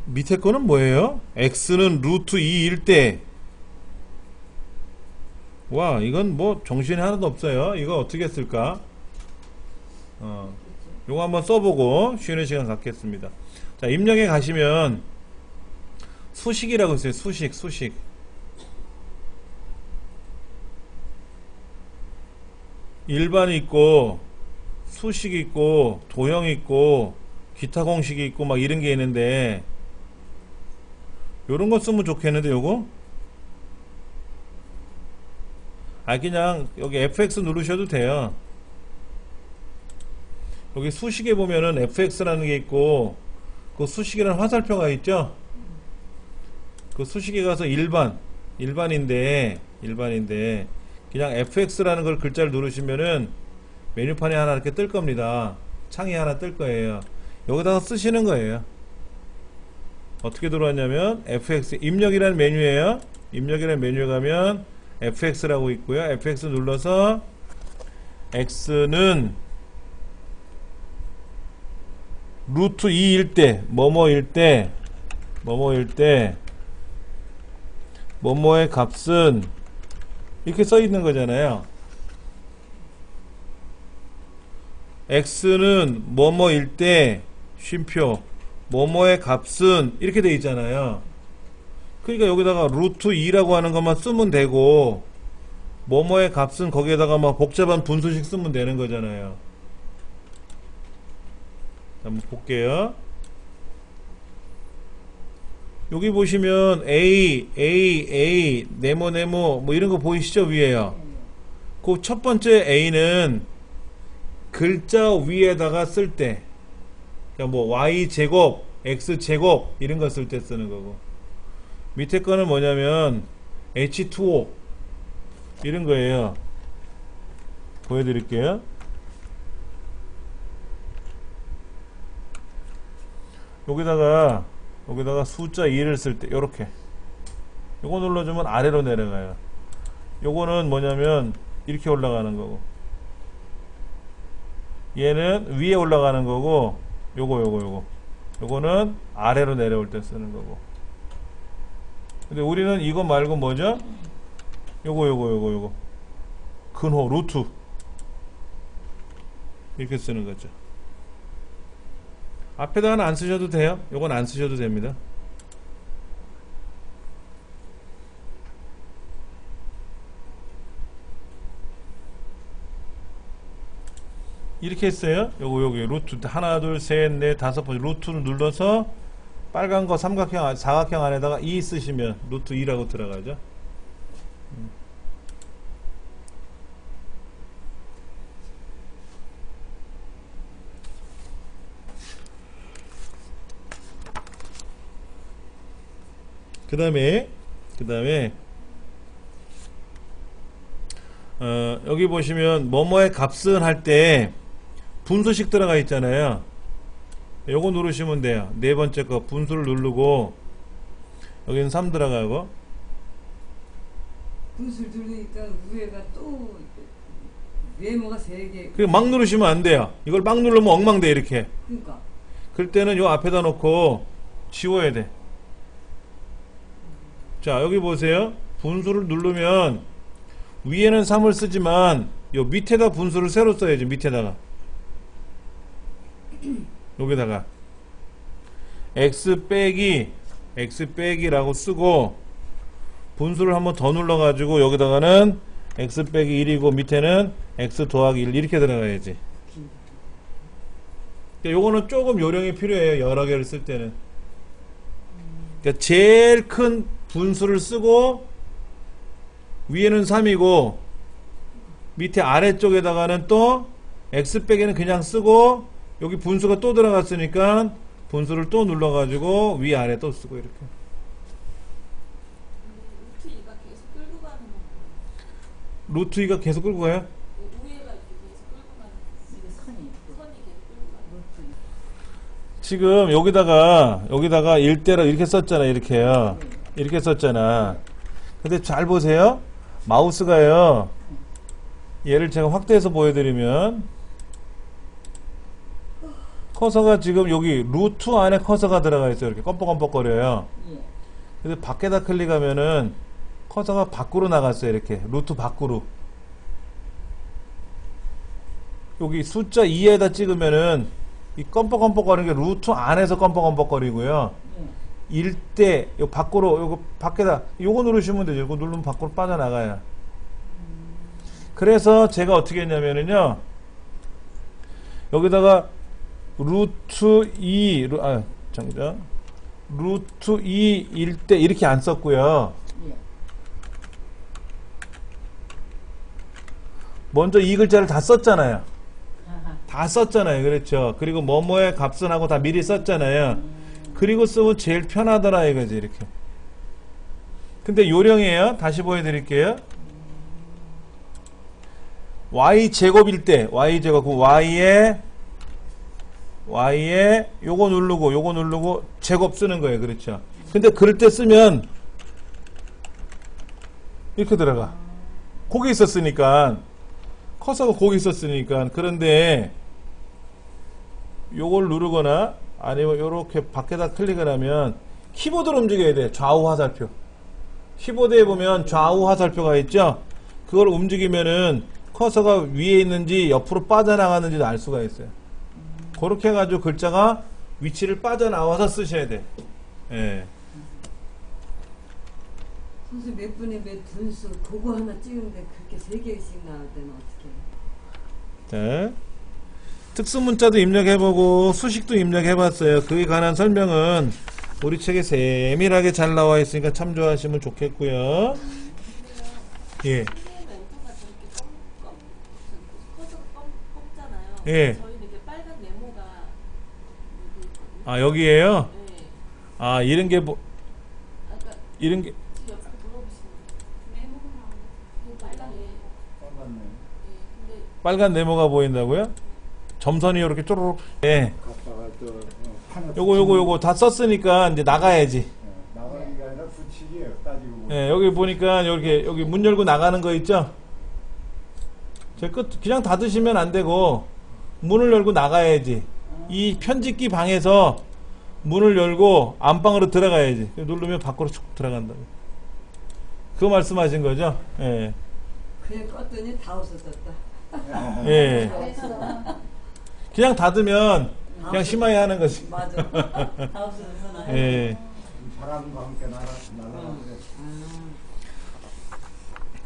밑에 거는 뭐예요? x는 루트 2일 때. 와, 이건 뭐 정신이 하나도 없어요. 이거 어떻게 쓸까? 요거 한번 써보고 쉬는 시간 갖겠습니다. 자, 입력에 가시면 수식이라고 있어요. 수식. 일반 있고 수식 있고 도형 있고 기타 공식이 있고 막 이런 게 있는데, 요런 거 쓰면 좋겠는데, 요거? 그냥 여기 FX 누르셔도 돼요. 여기 수식에 보면은 FX라는 게 있고, 그 수식이라는 화살표가 있죠? 그 수식에 가서 일반인데, 그냥 FX라는 걸 글자를 누르시면은 메뉴판이 하나 이렇게 뜰 겁니다. 창이 하나 뜰 거예요. 여기다가 쓰시는 거예요. 어떻게 들어왔냐면, FX, 입력이라는 메뉴예요. 입력이라는 메뉴에 가면, FX라고 있고요. FX 눌러서, X는 루트 2일 때, 뭐뭐일 때, 뭐뭐의 값은 이렇게 써 있는 거잖아요. X는 뭐뭐일 때, 쉼표, 뭐뭐의 값은 이렇게 돼 있잖아요. 그러니까 여기다가 루트 2라고 하는 것만 쓰면 되고, 뭐뭐의 값은 거기에다가 막 복잡한 분수식 쓰면 되는 거잖아요. 한번 볼게요. 여기 보시면 A, 네모 뭐 이런 거 보이시죠? 위에요. 그 첫 번째 A는 글자 위에다가 쓸 때, 그러니까 뭐 Y제곱, X제곱 이런 거 쓸 때 쓰는 거고, 밑에 거는 뭐냐면 H2O 이런 거예요. 보여드릴게요. 여기다가 숫자 2를 쓸 때 요렇게 요거 눌러주면 아래로 내려가요. 요거는 뭐냐면 이렇게 올라가는 거고, 얘는 위에 올라가는 거고, 요거는 아래로 내려올 때 쓰는 거고. 근데 우리는 이거 말고 뭐죠? 요거 근호 루트 이렇게 쓰는 거죠. 앞에다가는 안 쓰셔도 돼요. 요건 안 쓰셔도 됩니다. 이렇게 했어요. 여기 루트 하나 둘 셋 넷 다섯 번째 루트를 눌러서 빨간 거 삼각형 사각형 안에다가 2 쓰시면 루트 2라고 들어가죠. 그 다음에 여기 보시면 뭐뭐의 값은 할 때 분수식 들어가 있잖아요. 요거 누르시면 돼요. 네 번째 거 분수를 누르고 여기는 3 들어가고, 분수를 누르니까 위에가 또 네모가 3개. 그리고 막 누르시면 안 돼요. 이걸 막 누르면 엉망돼 이렇게. 그러니까 그럴 때는 요 앞에다 놓고 지워야 돼. 자, 여기 보세요. 분수를 누르면 위에는 3을 쓰지만 요 밑에다 분수를 새로 써야지. 밑에다가 여기다가 x 빼기라고 쓰고, 분수를 한번 더 눌러가지고 여기다가는 x 빼기 1이고 밑에는 x 더하기 1 이렇게 들어가야지. 요거는 조금 요령이 필요해요. 여러 개를 쓸 때는. 그러니까 제일 큰 분수를 쓰고 위에는 3이고 밑에 아래쪽에다가는 또 x 빼기는 그냥 쓰고, 여기 분수가 또 들어갔으니까 분수를 또 눌러가지고 위아래 또 쓰고 이렇게. 루트 2가 계속 끌고 가는 거. 루트 2가 계속 끌고 가요? 위에가 이렇게 계속 끌고 가는 거. 이게 선이 계속 끌고 가는 거. 지금 여기다가 일대로 이렇게 썼잖아. 이렇게요. 이렇게 썼잖아. 근데 잘 보세요. 마우스가요. 얘를 제가 확대해서 보여드리면 커서가 지금 여기 루트 안에 커서가 들어가 있어요. 이렇게 껌뻑껌뻑거려요. 예. 근데 밖에다 클릭하면은 커서가 밖으로 나갔어요. 이렇게 루트 밖으로. 여기 숫자 2에다 찍으면은 이 껌뻑껌뻑거리는 게 루트 안에서 껌뻑껌뻑거리고요. 예. 일대 요 밖으로, 요거 밖에다 요거 누르시면 되죠. 요거 누르면 밖으로 빠져나가요. 그래서 제가 어떻게 했냐면은요, 여기다가 루트 2 잠시만, 루트 2일 때 이렇게 안 썼고요. 예. 먼저 이 글자를 다 썼잖아요. 아하. 다 썼잖아요. 그렇죠. 그리고 뭐뭐의 값은 하고 다 미리 썼잖아요. 그리고 쓰면 제일 편하더라 이거지 이렇게. 근데 요령이에요. 다시 보여드릴게요. y제곱일 때 y제곱 y에 요거 누르고 제곱 쓰는 거예요. 그렇죠. 근데 그럴 때 쓰면 이렇게 들어가. 거기 있었으니까 커서가 거기 있었으니까. 그런데 요걸 누르거나 아니면 요렇게 밖에다 클릭을 하면 키보드로 움직여야 돼. 좌우 화살표. 키보드에 보면 좌우 화살표가 있죠. 그걸 움직이면은 커서가 위에 있는지 옆으로 빠져나가는지도 알 수가 있어요. 그렇게 해가지고 글자가 위치를 빠져나와서 쓰셔야 돼. 예. 선생님 몇 분에 몇 분수 그거 하나 찍는데 그렇게 3개씩 나올 때는 어떻게 해요? 자, 특수문자도 입력해보고 수식도 입력해봤어요. 그에 관한 설명은 우리 책에 세밀하게 잘 나와 있으니까 참조하시면 좋겠고요. 예. 선생님 왼쪽가 저렇게 커서가 검잖아요. 예. 저희는 이렇게 빨간 네모가 여기 있거든요. 아, 여기에요? 네. 아, 이런 게 뭐, 아까 이런 게, 지금 옆으로 물어보시는 네모가 나오는 빨간 네. 빨갛네. 근데 빨간 네모가 보인다고요? 점선이 이렇게 쪼르륵. 예. 갔다가 또 하나 요거 다 썼으니까 이제 나가야지. 나가는 게 아니라 붙이기예요. 따지고 보면. 예, 여기 보니까 여기 문 열고 나가는 거 있죠? 제 끝 그냥 닫으시면 안 되고 문을 열고 나가야지. 이 편집기 방에서 문을 열고 안방으로 들어가야지. 누르면 밖으로 쭉 들어간다. 그거 말씀하신 거죠? 예. 그냥 껐더니 다 없어졌다. 예. 그냥 닫으면 그냥 심하게 하는 거지. 맞아. 다 없어졌어. 예. 바람과 함께 날아가는데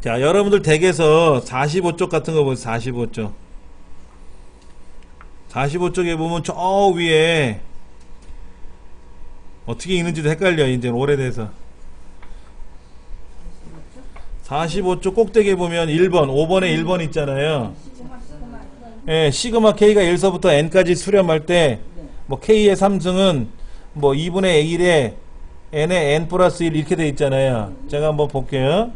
자, 여러분들 댁에서 45쪽 같은 거 보세요. 45쪽. 45쪽에 보면 저 위에 어떻게 읽는지도 헷갈려. 이제 오래돼서. 45쪽 꼭대기에 보면 1번, 5번에 1번 있잖아요. 예, 시그마 K가 1서부터 N까지 수렴할 때, 뭐 K의 3승은 뭐 2분의 1에 N의 N 플러스 1 이렇게 돼 있잖아요. 제가 한번 볼게요.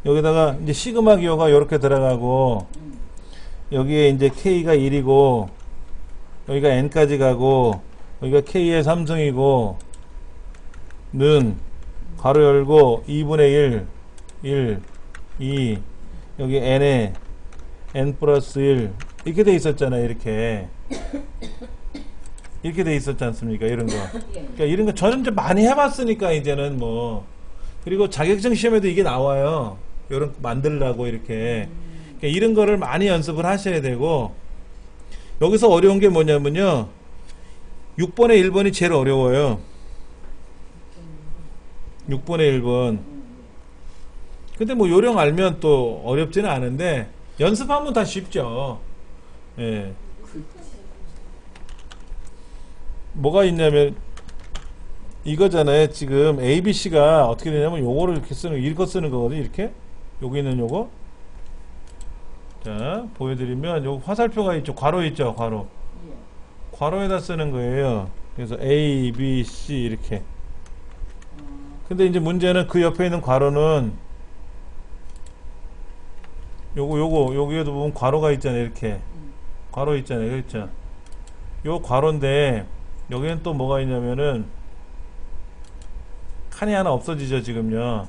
여기다가 이제 시그마 기호가 이렇게 들어가고, 여기에 이제 K가 1이고, 여기가 N까지 가고, 여기가 K의 3승이고, 는, 가로 열고, 2분의 1, 2, 여기 N에 N 플러스 1, 이렇게 돼 있었잖아요, 이렇게. 이렇게 돼 있었지 않습니까, 이런 거. 그러니까 이런 거 저는 이제 많이 해봤으니까, 이제는 뭐. 그리고 자격증 시험에도 이게 나와요. 이런 거 만들라고, 이렇게. 그러니까 이런 거를 많이 연습을 하셔야 되고, 여기서 어려운 게 뭐냐면요. 6번에 1번이 제일 어려워요. 6번에 1번. 근데 뭐 요령 알면 또 어렵지는 않은데, 연습하면 다 쉽죠. 예. 뭐가 있냐면, 이거잖아요. 지금 ABC가 어떻게 되냐면, 요거를 이렇게 이렇게 쓰는 거거든요. 이렇게. 여기 있는 요거. 자, 보여드리면, 요 화살표가 있죠. 괄호 있죠. 괄호. 괄호에다 쓰는 거예요. 그래서 A, B, C 이렇게. 근데 이제 문제는 그 옆에 있는 괄호는 여기에도 보면 괄호가 있잖아요. 이렇게. 괄호 있잖아요. 그렇죠? 요 괄호인데 여기는 또 뭐가 있냐면은 칸이 하나 없어지죠, 지금요.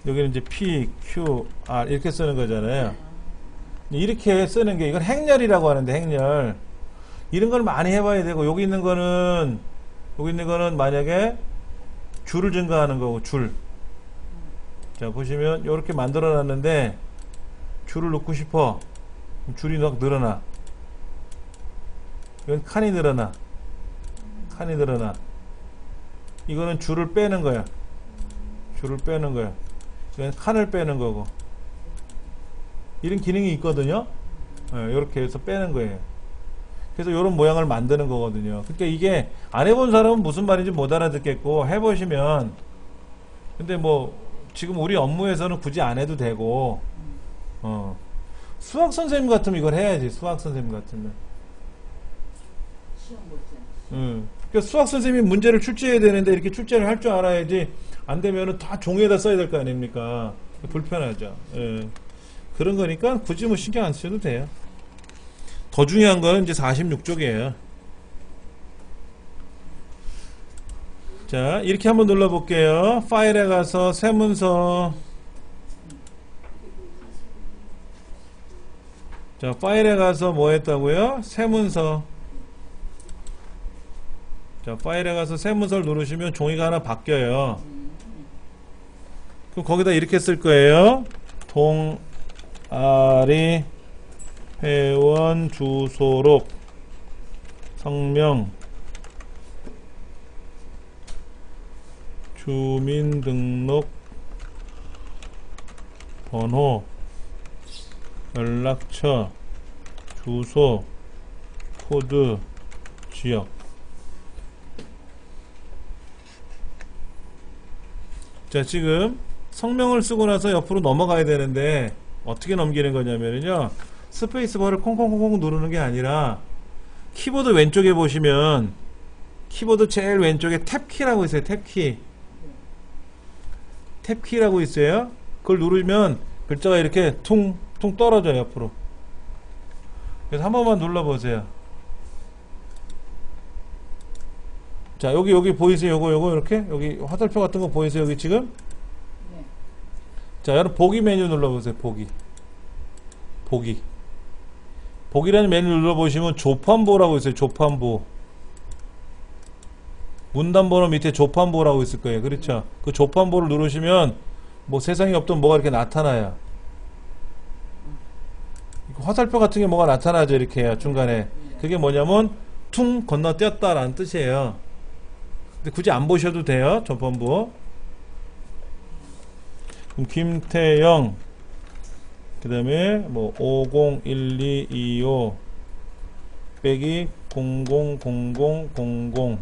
여기는 이제 P, Q, R 이렇게 쓰는 거잖아요. 이렇게 쓰는 게 이건 행렬이라고 하는데 행렬. 이런 걸 많이 해봐야 되고 여기 있는 거는 만약에 줄을 증가하는 거고 줄. 자 보시면 이렇게 만들어 놨는데 줄을 넣고 싶어. 그럼 줄이 막 늘어나. 이건 칸이 늘어나. 칸이 늘어나. 이거는 줄을 빼는 거야. 줄을 빼는 거야. 이건 칸을 빼는 거고. 이런 기능이 있거든요. 이렇게 해서 빼는 거예요. 그래서 이런 모양을 만드는 거거든요. 그러니까 이게 안 해본 사람은 무슨 말인지 못 알아듣겠고, 해보시면, 근데 뭐 지금 우리 업무에서는 굳이 안 해도 되고, 수학 선생님 같으면 이걸 해야지. 수학 선생님 같으면. 시험 보지. 그러니까 수학 선생님이 문제를 출제해야 되는데 이렇게 출제를 할 줄 알아야지. 안 되면은 다 종이에다 써야 될 거 아닙니까? 불편하죠. 예. 그런 거니까 굳이 뭐 신경 안 쓰셔도 돼요. 더 중요한 거는 이제 46쪽이에요. 자, 이렇게 한번 눌러볼게요. 파일에 가서 새 문서. 자, 파일에 가서 뭐 했다고요? 새 문서. 자, 파일에 가서 새 문서를 누르시면 종이가 하나 바뀌어요. 그럼 거기다 이렇게 쓸 거예요. 동아리 회원 주소록 성명 주민등록 번호 연락처 주소 코드 지역. 자, 지금 성명을 쓰고 나서 옆으로 넘어가야 되는데 어떻게 넘기는 거냐면요, 스페이스바를 콩콩콩콩 누르는 게 아니라 키보드 왼쪽에 보시면 키보드 제일 왼쪽에 탭키라고 있어요. 탭키라고 있어요. 그걸 누르면 글자가 이렇게 퉁퉁 떨어져요, 옆으로. 그래서 한 번만 눌러보세요. 자, 여기 보이세요? 요거 이렇게? 여기 화살표 같은 거 보이세요? 여기 지금? 네. 자, 여러분 보기 메뉴 눌러보세요. 보기라는 메뉴 눌러보시면 조판보라고 있어요. 조판보. 문단번호 밑에 조판보라고 있을 거예요. 그렇죠? 그 조판보를 누르시면 뭐 세상에 없던 뭐가 이렇게 나타나요. 화살표 같은 게 뭐가 나타나죠. 이렇게 중간에. 그게 뭐냐면 퉁 건너뛰었다라는 뜻이에요. 근데 굳이 안 보셔도 돼요. 조판보. 그럼 김태영, 그 다음에 뭐 501225 빼기 000000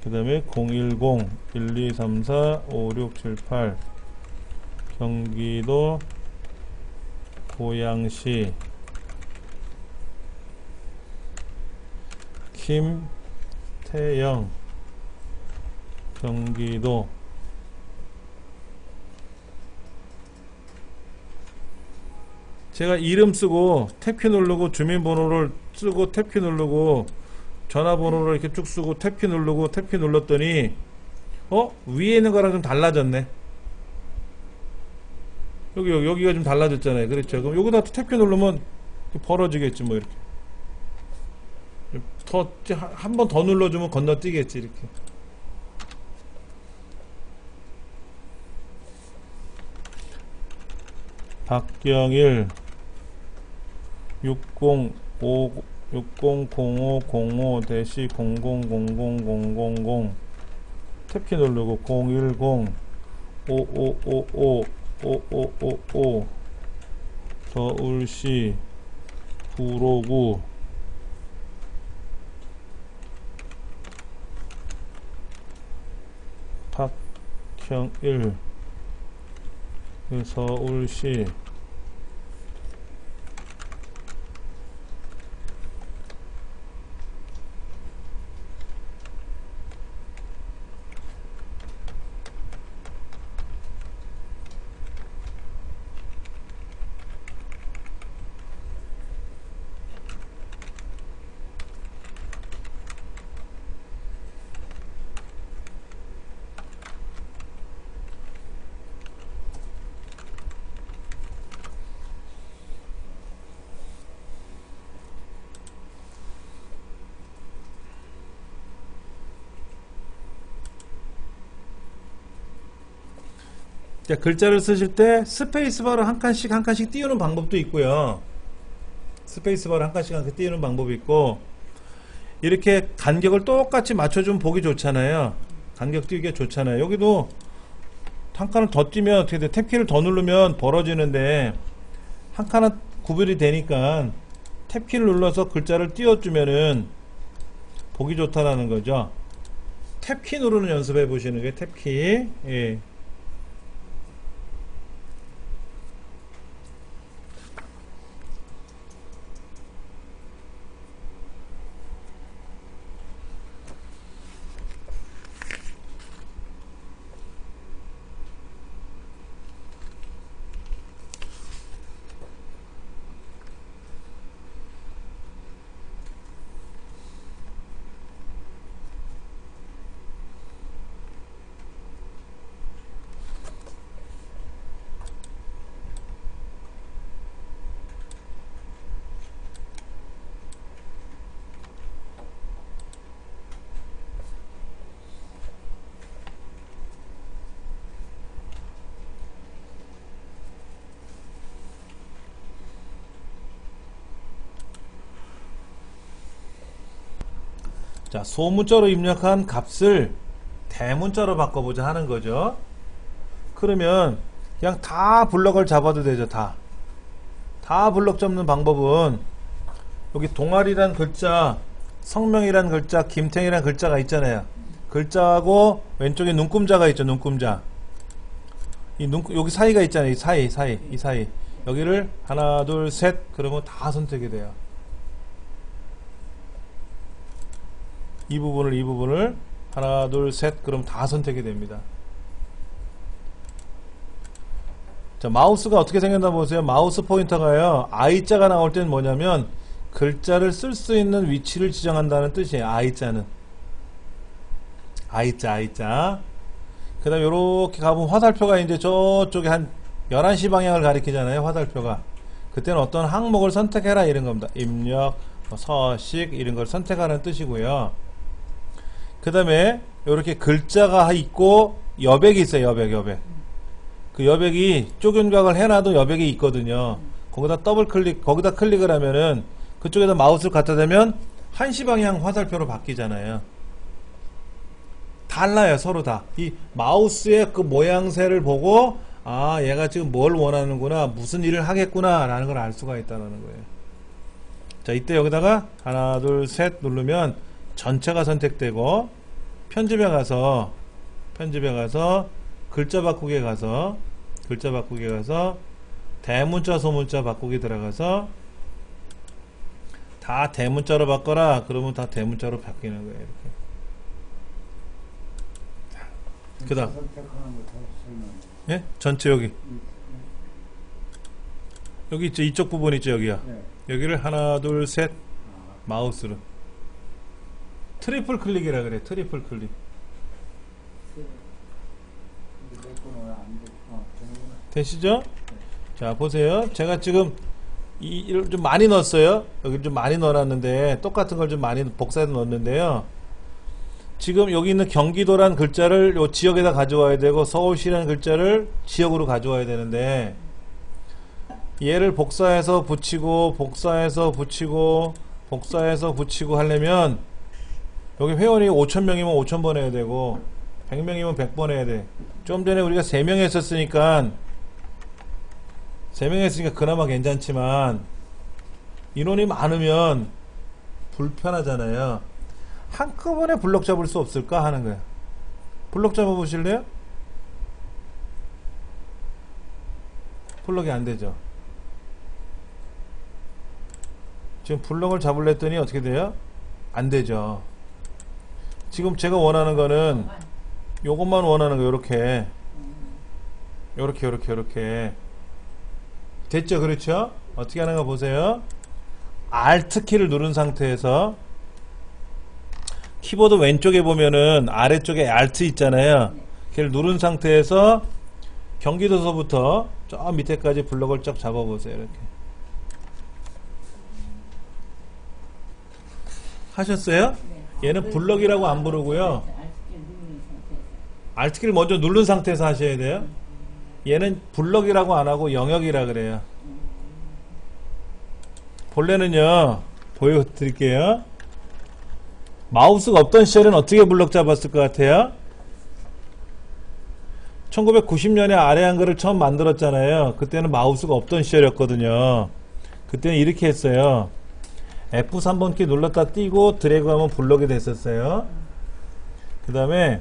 그 다음에 010-1234-5678 경기도 고양시 김태영 경기도. 제가 이름 쓰고 탭키 누르고 주민번호를 쓰고 탭키 누르고 전화번호를 이렇게 쭉 쓰고 탭키 누르고 탭키 눌렀더니 위에 있는 거랑 좀 달라졌네. 여기가 좀 달라졌잖아요. 그렇죠? 그럼 여기다 탭키 누르면 벌어지겠지 뭐 이렇게. 한 번 더 눌러주면 건너뛰겠지 이렇게. 박경일 6005-000000 탭키 누르고 010-5555-5555 서울시 구로구 박형일 서울시 자, 글자를 쓰실 때 스페이스바를 한 칸씩 띄우는 방법도 있고요. 스페이스바를 한 칸씩 띄우는 방법이 있고, 이렇게 간격을 똑같이 맞춰주면 보기 좋잖아요. 간격 띄우기가 좋잖아요. 여기도 한 칸을 더 띄면 어떻게 돼? 탭키를 더 누르면 벌어지는데 한 칸은 구별이 되니까 탭키를 눌러서 글자를 띄워주면은 보기 좋다라는 거죠. 탭키 누르는 연습해 보시는 게 탭키. 예. 자, 소문자로 입력한 값을 대문자로 바꿔보자 하는 거죠. 그러면 그냥 다 블럭을 잡아도 되죠. 다 블럭 잡는 방법은 여기 동아리란 글자, 성명이란 글자, 김탱이란 글자가 있잖아요. 글자하고 왼쪽에 눈금자가 있죠. 눈금자. 여기 사이가 있잖아요. 이 사이. 여기를 하나, 둘, 셋 그러면 다 선택이 돼요. 이 부분을 하나, 둘, 셋 그럼 다 선택이 됩니다. 자, 마우스가 어떻게 생겼나 보세요. 마우스 포인터가요. I자가 나올 때는 뭐냐면 글자를 쓸 수 있는 위치를 지정한다는 뜻이에요. I자는. I자. 그 다음에 요렇게 가보면 화살표가 이제 저쪽에 한 11시 방향을 가리키잖아요. 화살표가. 그때는 어떤 항목을 선택해라 이런 겁니다. 입력, 서식 이런 걸 선택하라는 뜻이고요. 그 다음에 이렇게 글자가 있고 여백이 있어요. 여백. 그 여백이 쪼균각을 해놔도 여백이 있거든요. 거기다 거기다 클릭을 하면은 그쪽에다 마우스를 갖다 대면 1시 방향 화살표로 바뀌잖아요. 달라요. 서로 다. 이 마우스의 그 모양새를 보고 아, 얘가 지금 뭘 원하는구나, 무슨 일을 하겠구나 라는 걸 알 수가 있다는 거예요. 자, 이때 여기다가 하나, 둘, 셋 누르면 전체가 선택되고, 편집에 가서 글자 바꾸기에 가서 대문자 소문자 바꾸기 들어가서 다 대문자로 바꿔라 그러면 다 대문자로 바뀌는 거예요. 이렇게. 그 다음 선택하는 거 다시 설명해. 예? 전체 여기 있죠. 이쪽 부분 있죠. 여기요. 네. 여기를 하나, 둘, 셋 마우스로 트리플 클릭이라 그래. 트리플 클릭. 근데 내 거는 왜안 돼? 되는구나. 되시죠? 자, 보세요. 제가 지금 이를 좀 많이 넣었어요. 여기 좀 많이 넣어놨는데 똑같은 걸 좀 많이 복사해서 넣었는데요. 지금 여기 있는 경기도란 글자를 요 지역에다 가져와야 되고 서울시라는 글자를 지역으로 가져와야 되는데 얘를 복사해서 붙이고 하려면 여기 회원이 5,000명이면 5,000번 해야 되고 100명이면 100번 해야 돼. 좀 전에 우리가 3명 했으니까 그나마 괜찮지만 인원이 많으면 불편하잖아요. 한꺼번에 블럭 잡을 수 없을까 하는 거예요. 블럭 잡아 보실래요? 블럭이 안 되죠. 지금 블럭을 잡으려 했더니 어떻게 돼요? 안 되죠. 지금 제가 원하는 거는 요것만 원하는 거 요렇게 됐죠? 그렇죠? 어떻게 하는가 보세요. Alt 키를 누른 상태에서 키보드 왼쪽에 보면은 아래쪽에 Alt 있잖아요. 걔를 누른 상태에서 경기도서부터 저 밑에까지 블럭을 쫙 잡아보세요. 이렇게 하셨어요? 얘는 블럭이라고 안 부르고요. Alt키를 먼저 누른 상태에서 하셔야 돼요. 얘는 블럭이라고 안 하고 영역이라 그래요. 본래는요, 보여드릴게요. 마우스가 없던 시절엔 어떻게 블럭 잡았을 것 같아요? 1990년에 아래 한글을 처음 만들었잖아요. 그때는 마우스가 없던 시절이었거든요. 그때는 이렇게 했어요. F3번 키 눌렀다 띄고 드래그하면 블럭이 됐었어요. 그 다음에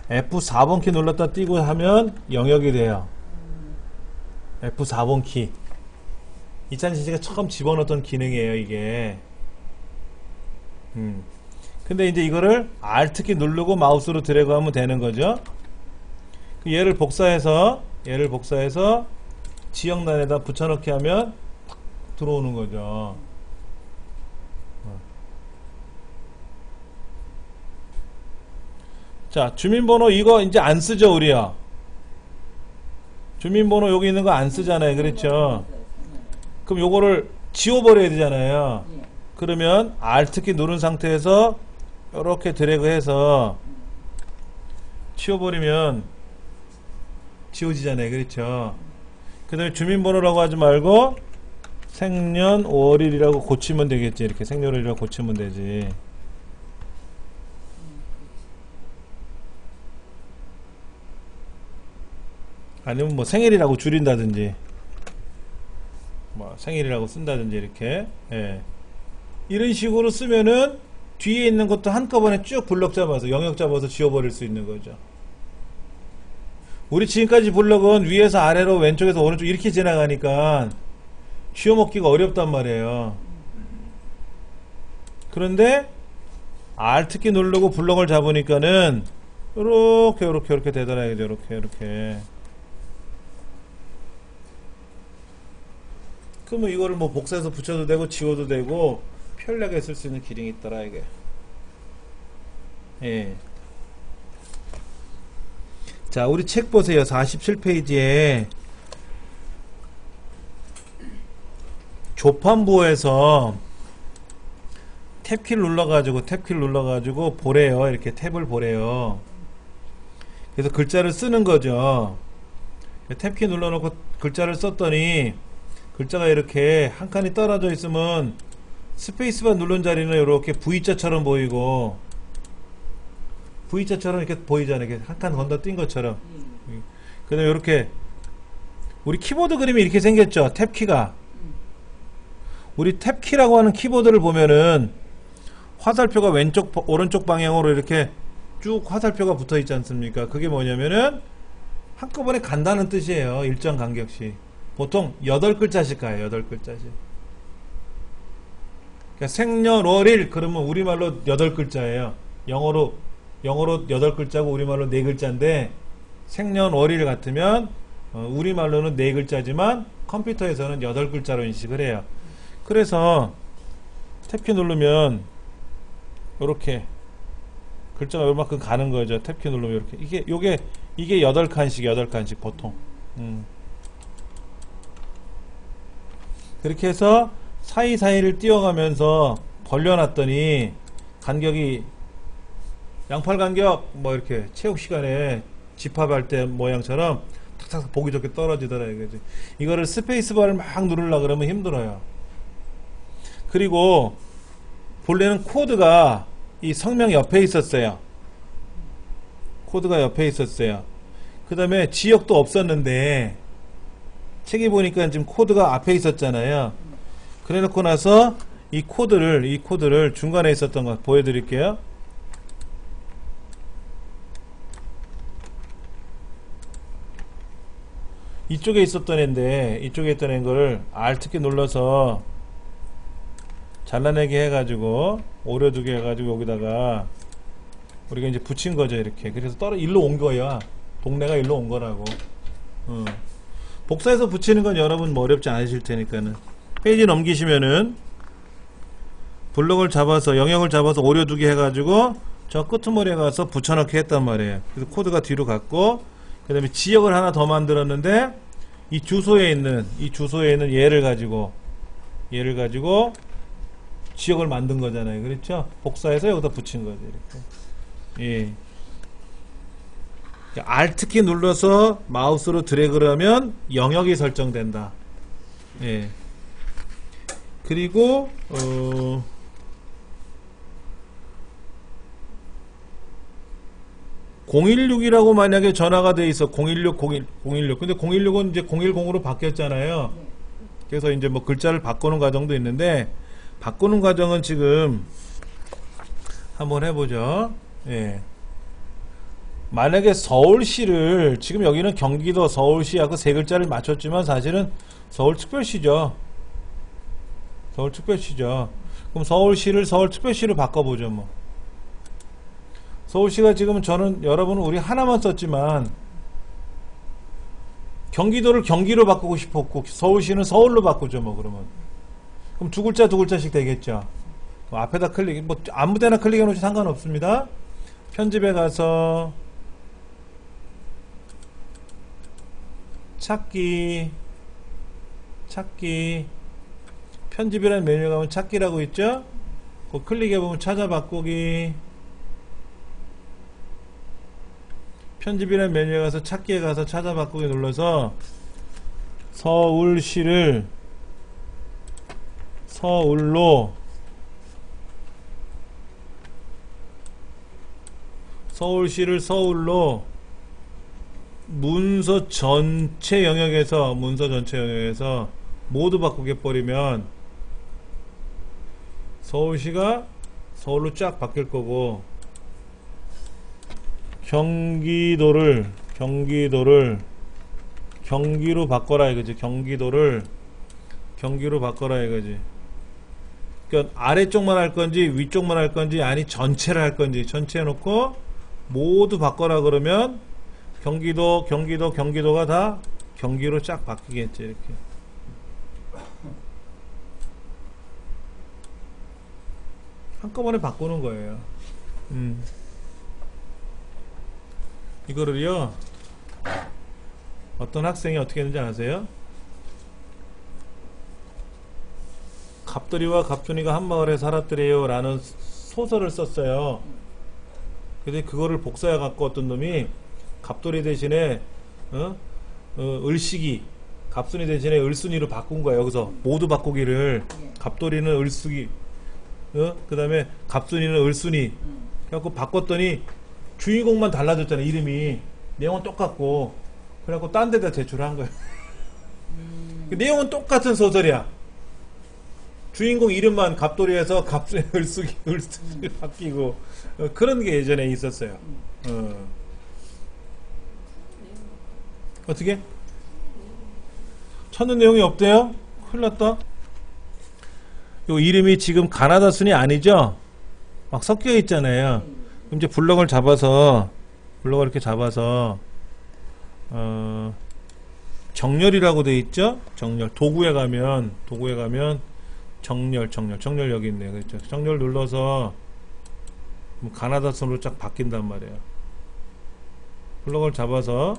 F4번 키 눌렀다 띄고 하면 영역이 돼요. F4번 키. 이찬진 씨가 처음 집어넣었던 기능이에요, 이게. 근데 이제 이거를 Alt 키 누르고 마우스로 드래그하면 되는 거죠. 얘를 복사해서 지역란에다 붙여넣기 하면 탁 들어오는 거죠. 자, 주민번호 이거 이제 안 쓰죠, 우리요. 주민번호 여기 있는 거 안 쓰잖아요. 그렇죠? 그럼 요거를 지워버려야 되잖아요. 그러면 Alt 키 누른 상태에서 이렇게 드래그해서 치워버리면 지워지잖아요. 그렇죠? 그 다음에 주민번호라고 하지 말고 생년월일이라고 고치면 되겠지. 이렇게 생년월일이라고 고치면 되지. 아니면 뭐 생일이라고 줄인다든지 뭐 생일이라고 쓴다든지 이렇게. 예. 이런 식으로 쓰면은 뒤에 있는 것도 한꺼번에 쭉 블럭 잡아서 영역 잡아서 지워버릴 수 있는 거죠. 우리 지금까지 블럭은 위에서 아래로 왼쪽에서 오른쪽 이렇게 지나가니까 지워먹기가 어렵단 말이에요. 그런데 Alt 키 누르고 블럭을 잡으니까는 이렇게 되더라고요. 이렇게. 그러면 이거를 뭐 복사해서 붙여도 되고 지워도 되고 편리하게 쓸 수 있는 기능이 있더라 이게. 예. 자, 우리 책 보세요. 47페이지에 조판부에서 탭키를 눌러가지고 보래요. 이렇게 탭을 보래요. 그래서 글자를 쓰는 거죠. 탭키 눌러놓고 글자를 썼더니 글자가 이렇게 한 칸이 떨어져 있으면 스페이스바 누른 자리는 이렇게 V자처럼 보이고 V자처럼 이렇게 보이잖아요. 이렇게 한 칸 건너 뛴 것처럼. 그 다음에 이렇게 우리 키보드 그림이 이렇게 생겼죠. 탭키가. 우리 탭키라고 하는 키보드를 보면은 화살표가 왼쪽 오른쪽 방향으로 이렇게 쭉 화살표가 붙어 있지 않습니까? 그게 뭐냐면은 한꺼번에 간다는 뜻이에요. 일정 간격씩. 보통 8글자씩 가요. 8글자씩. 그러니까 생년월일 그러면 우리말로 8글자예요. 영어로 8글자고 우리말로 4글자인데 생년월일 같으면 우리말로는 4글자지만 컴퓨터에서는 8글자로 인식을 해요. 그래서 탭키 누르면 이렇게 글자가 요만큼 가는 거죠. 탭키 누르면 이렇게 이게 8칸씩 보통. 그렇게 해서 사이사이를 띄워가면서 벌려놨더니 간격이 양팔 간격 뭐 이렇게 체육 시간에 집합할 때 모양처럼 탁탁 보기 좋게 떨어지더라고요. 이거를 스페이스바를 막 누르려고 그러면 힘들어요. 그리고 본래는 코드가 이 성명 옆에 있었어요. 그 다음에 지역도 없었는데 책에 보니까 지금 코드가 앞에 있었잖아요. 그래 놓고 나서 이 코드를 중간에 있었던 거 보여드릴게요. 이쪽에 있었던 애인데 이쪽에 있던 애를 Alt키 눌러서 잘라내기 해가지고 오려두게 해가지고 여기다가 우리가 이제 붙인 거죠. 이렇게. 그래서 일로 온 거야. 동네가 일로 온 거라고. 복사해서 붙이는 건 여러분 뭐 어렵지 않으실 테니까는. 페이지 넘기시면은 블럭을 잡아서 영역을 잡아서 오려두게 해가지고 저 끄트머리에 가서 붙여넣기 했단 말이에요. 그래서 코드가 뒤로 갔고 그 다음에 지역을 하나 더 만들었는데 이 주소에 있는 얘를 가지고 지역을 만든 거잖아요. 그렇죠? 복사해서 여기다 붙인 거죠. 이렇게. 예. Alt키 눌러서 마우스로 드래그를 하면 영역이 설정된다. 예. 그리고 016이라고 만약에 전화가 돼 있어. 016. 근데 016은 이제 010으로 바뀌었잖아요. 그래서 이제 뭐 글자를 바꾸는 과정도 있는데 바꾸는 과정은 지금 한번 해보죠. 예. 만약에 서울시를 지금 여기는 경기도 서울시하고 세 글자를 맞췄지만 사실은 서울특별시죠. 서울특별시죠. 그럼 서울시를 서울특별시로 바꿔보죠. 뭐 서울시가 지금 저는 여러분은 우리 하나만 썼지만 경기도를 경기로 바꾸고 싶었고 서울시는 서울로 바꾸죠. 뭐 그러면 그럼 두 글자 두 글자씩 되겠죠. 앞에다 클릭, 뭐 아무데나 클릭해 놓지 상관없습니다. 편집에 가서 찾기 편집이라는 메뉴에 가면 찾기라고 있죠. 그 클릭해 보면 찾아 바꾸기, 편집이라는 메뉴에 가서 찾기에 가서 찾아 바꾸기 눌러서 서울시를 서울로, 서울시를 서울로 문서 전체 영역에서 모두 바꾸게 버리면 서울시가 서울로 쫙 바뀔 거고, 경기도를 경기로 바꿔라 이거지. 경기도를 경기로 바꿔라 이거지. 그러니까 아래쪽만 할 건지 위쪽만 할 건지 아니 전체를 할 건지 전체 해놓고 모두 바꿔라 그러면 경기도가 다 경기로 쫙 바뀌겠지. 이렇게 한꺼번에 바꾸는 거예요. 이거를요 어떤 학생이 어떻게 했는지 아세요? 갑돌이와 갑순이가 한 마을에 살았더래요 라는 소설을 썼어요. 근데 그거를 복사해 갖고 어떤 놈이 갑돌이 대신에 을식이, 갑순이 대신에 을순이로 바꾼 거야. 여기서 모두 바꾸기를. 갑돌이는 을숙이, 그 다음에 갑순이는 을순이. 그래갖고 바꿨더니 주인공만 달라졌잖아. 이름이. 내용은 똑같고. 그래갖고 딴 데다 제출한 거야. 그 내용은 똑같은 소설이야. 주인공 이름만 갑돌이에서 갑순이, 을숙이 바뀌고. 그런 게 예전에 있었어요. 어떻게? 찾는 내용이 없대요? 큰일 났다. 요 이름이 지금 가나다 순이 아니죠? 막 섞여 있잖아요. 그럼 이제 블럭을 이렇게 잡아서 정렬이라고 돼 있죠? 정렬. 도구에 가면 정렬 여기 있네요. 그렇죠? 정렬 눌러서 가나다 순으로 쫙 바뀐단 말이에요. 블럭을 잡아서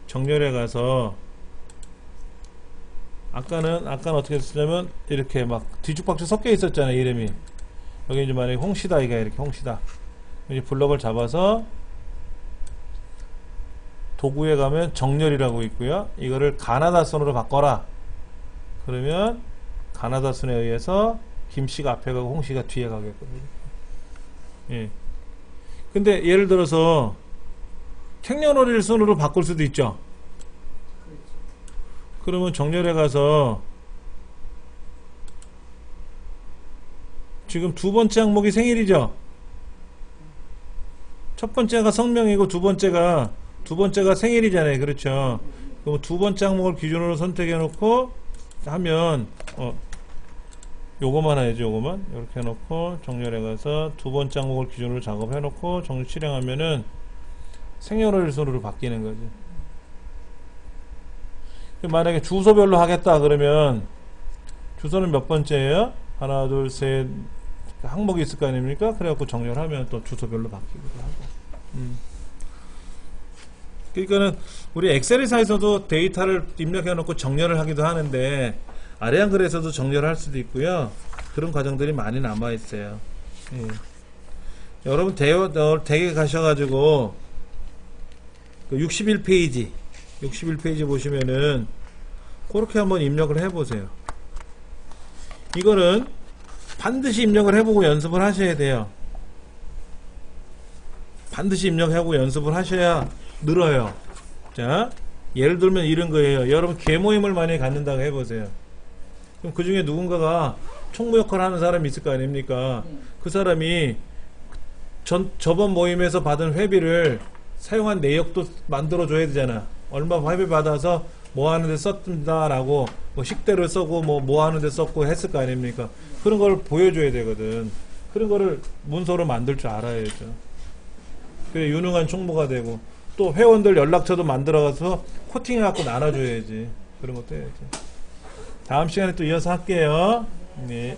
정렬에 가서 아까는 어떻게 했었냐면 이렇게 막 뒤죽박죽 섞여 있었잖아요. 이름이. 여기 이제 만약에 홍시다 이게 이렇게 홍시다. 이제 블럭을 잡아서 도구에 가면 정렬이라고 있고요. 이거를 가나다 순으로 바꿔라. 그러면 가나다 순에 의해서 김씨가 앞에 가고 홍씨가 뒤에 가겠거든요. 예. 근데 예를 들어서 생년월일 순으로 바꿀 수도 있죠. 그러면 정렬에 가서 지금 두 번째 항목이 생일이죠. 첫 번째가 성명이고 두 번째가 생일이잖아요. 그렇죠. 그럼 두 번째 항목을 기준으로 선택해 놓고 하면 요거만 해야지. 요거만 이렇게 해놓고 정렬해 가서 두 번째 항목을 기준으로 작업해 놓고 정렬 실행하면은 생년월일 순으로 바뀌는 거지. 만약에 주소별로 하겠다 그러면 주소는 몇 번째예요? 하나 둘 셋 항목이 있을 거 아닙니까? 그래갖고 정렬하면 또 주소별로 바뀌기도 하고. 그러니까는 우리 엑셀에서도 데이터를 입력해 놓고 정렬을 하기도 하는데 아래 한글에서도 정렬을 할 수도 있고요. 그런 과정들이 많이 남아 있어요. 예. 여러분 댁에 가셔가지고 그 61페이지 보시면은 그렇게 한번 입력을 해보세요. 이거는 반드시 입력을 해보고 연습을 하셔야 돼요. 반드시 입력하고 연습을 하셔야 늘어요. 자, 예를 들면 이런 거예요. 여러분 개모임을 많이 갖는다고 해보세요. 그럼 그 중에 누군가가 총무 역할을 하는 사람이 있을 거 아닙니까? 네. 그 사람이 저번 모임에서 받은 회비를 사용한 내역도 만들어줘야 되잖아. 얼마 회비 받아서 뭐 하는데 썼다라고, 뭐 식대를 쓰고 뭐 하는데 썼고 했을 거 아닙니까? 그런 걸 보여줘야 되거든. 그런 거를 문서로 만들 줄 알아야죠. 그래 유능한 총무가 되고, 또 회원들 연락처도 만들어가서 코팅해갖고 나눠줘야지. 그런 것도 해야지. 다음 시간에 또 이어서 할게요. 네.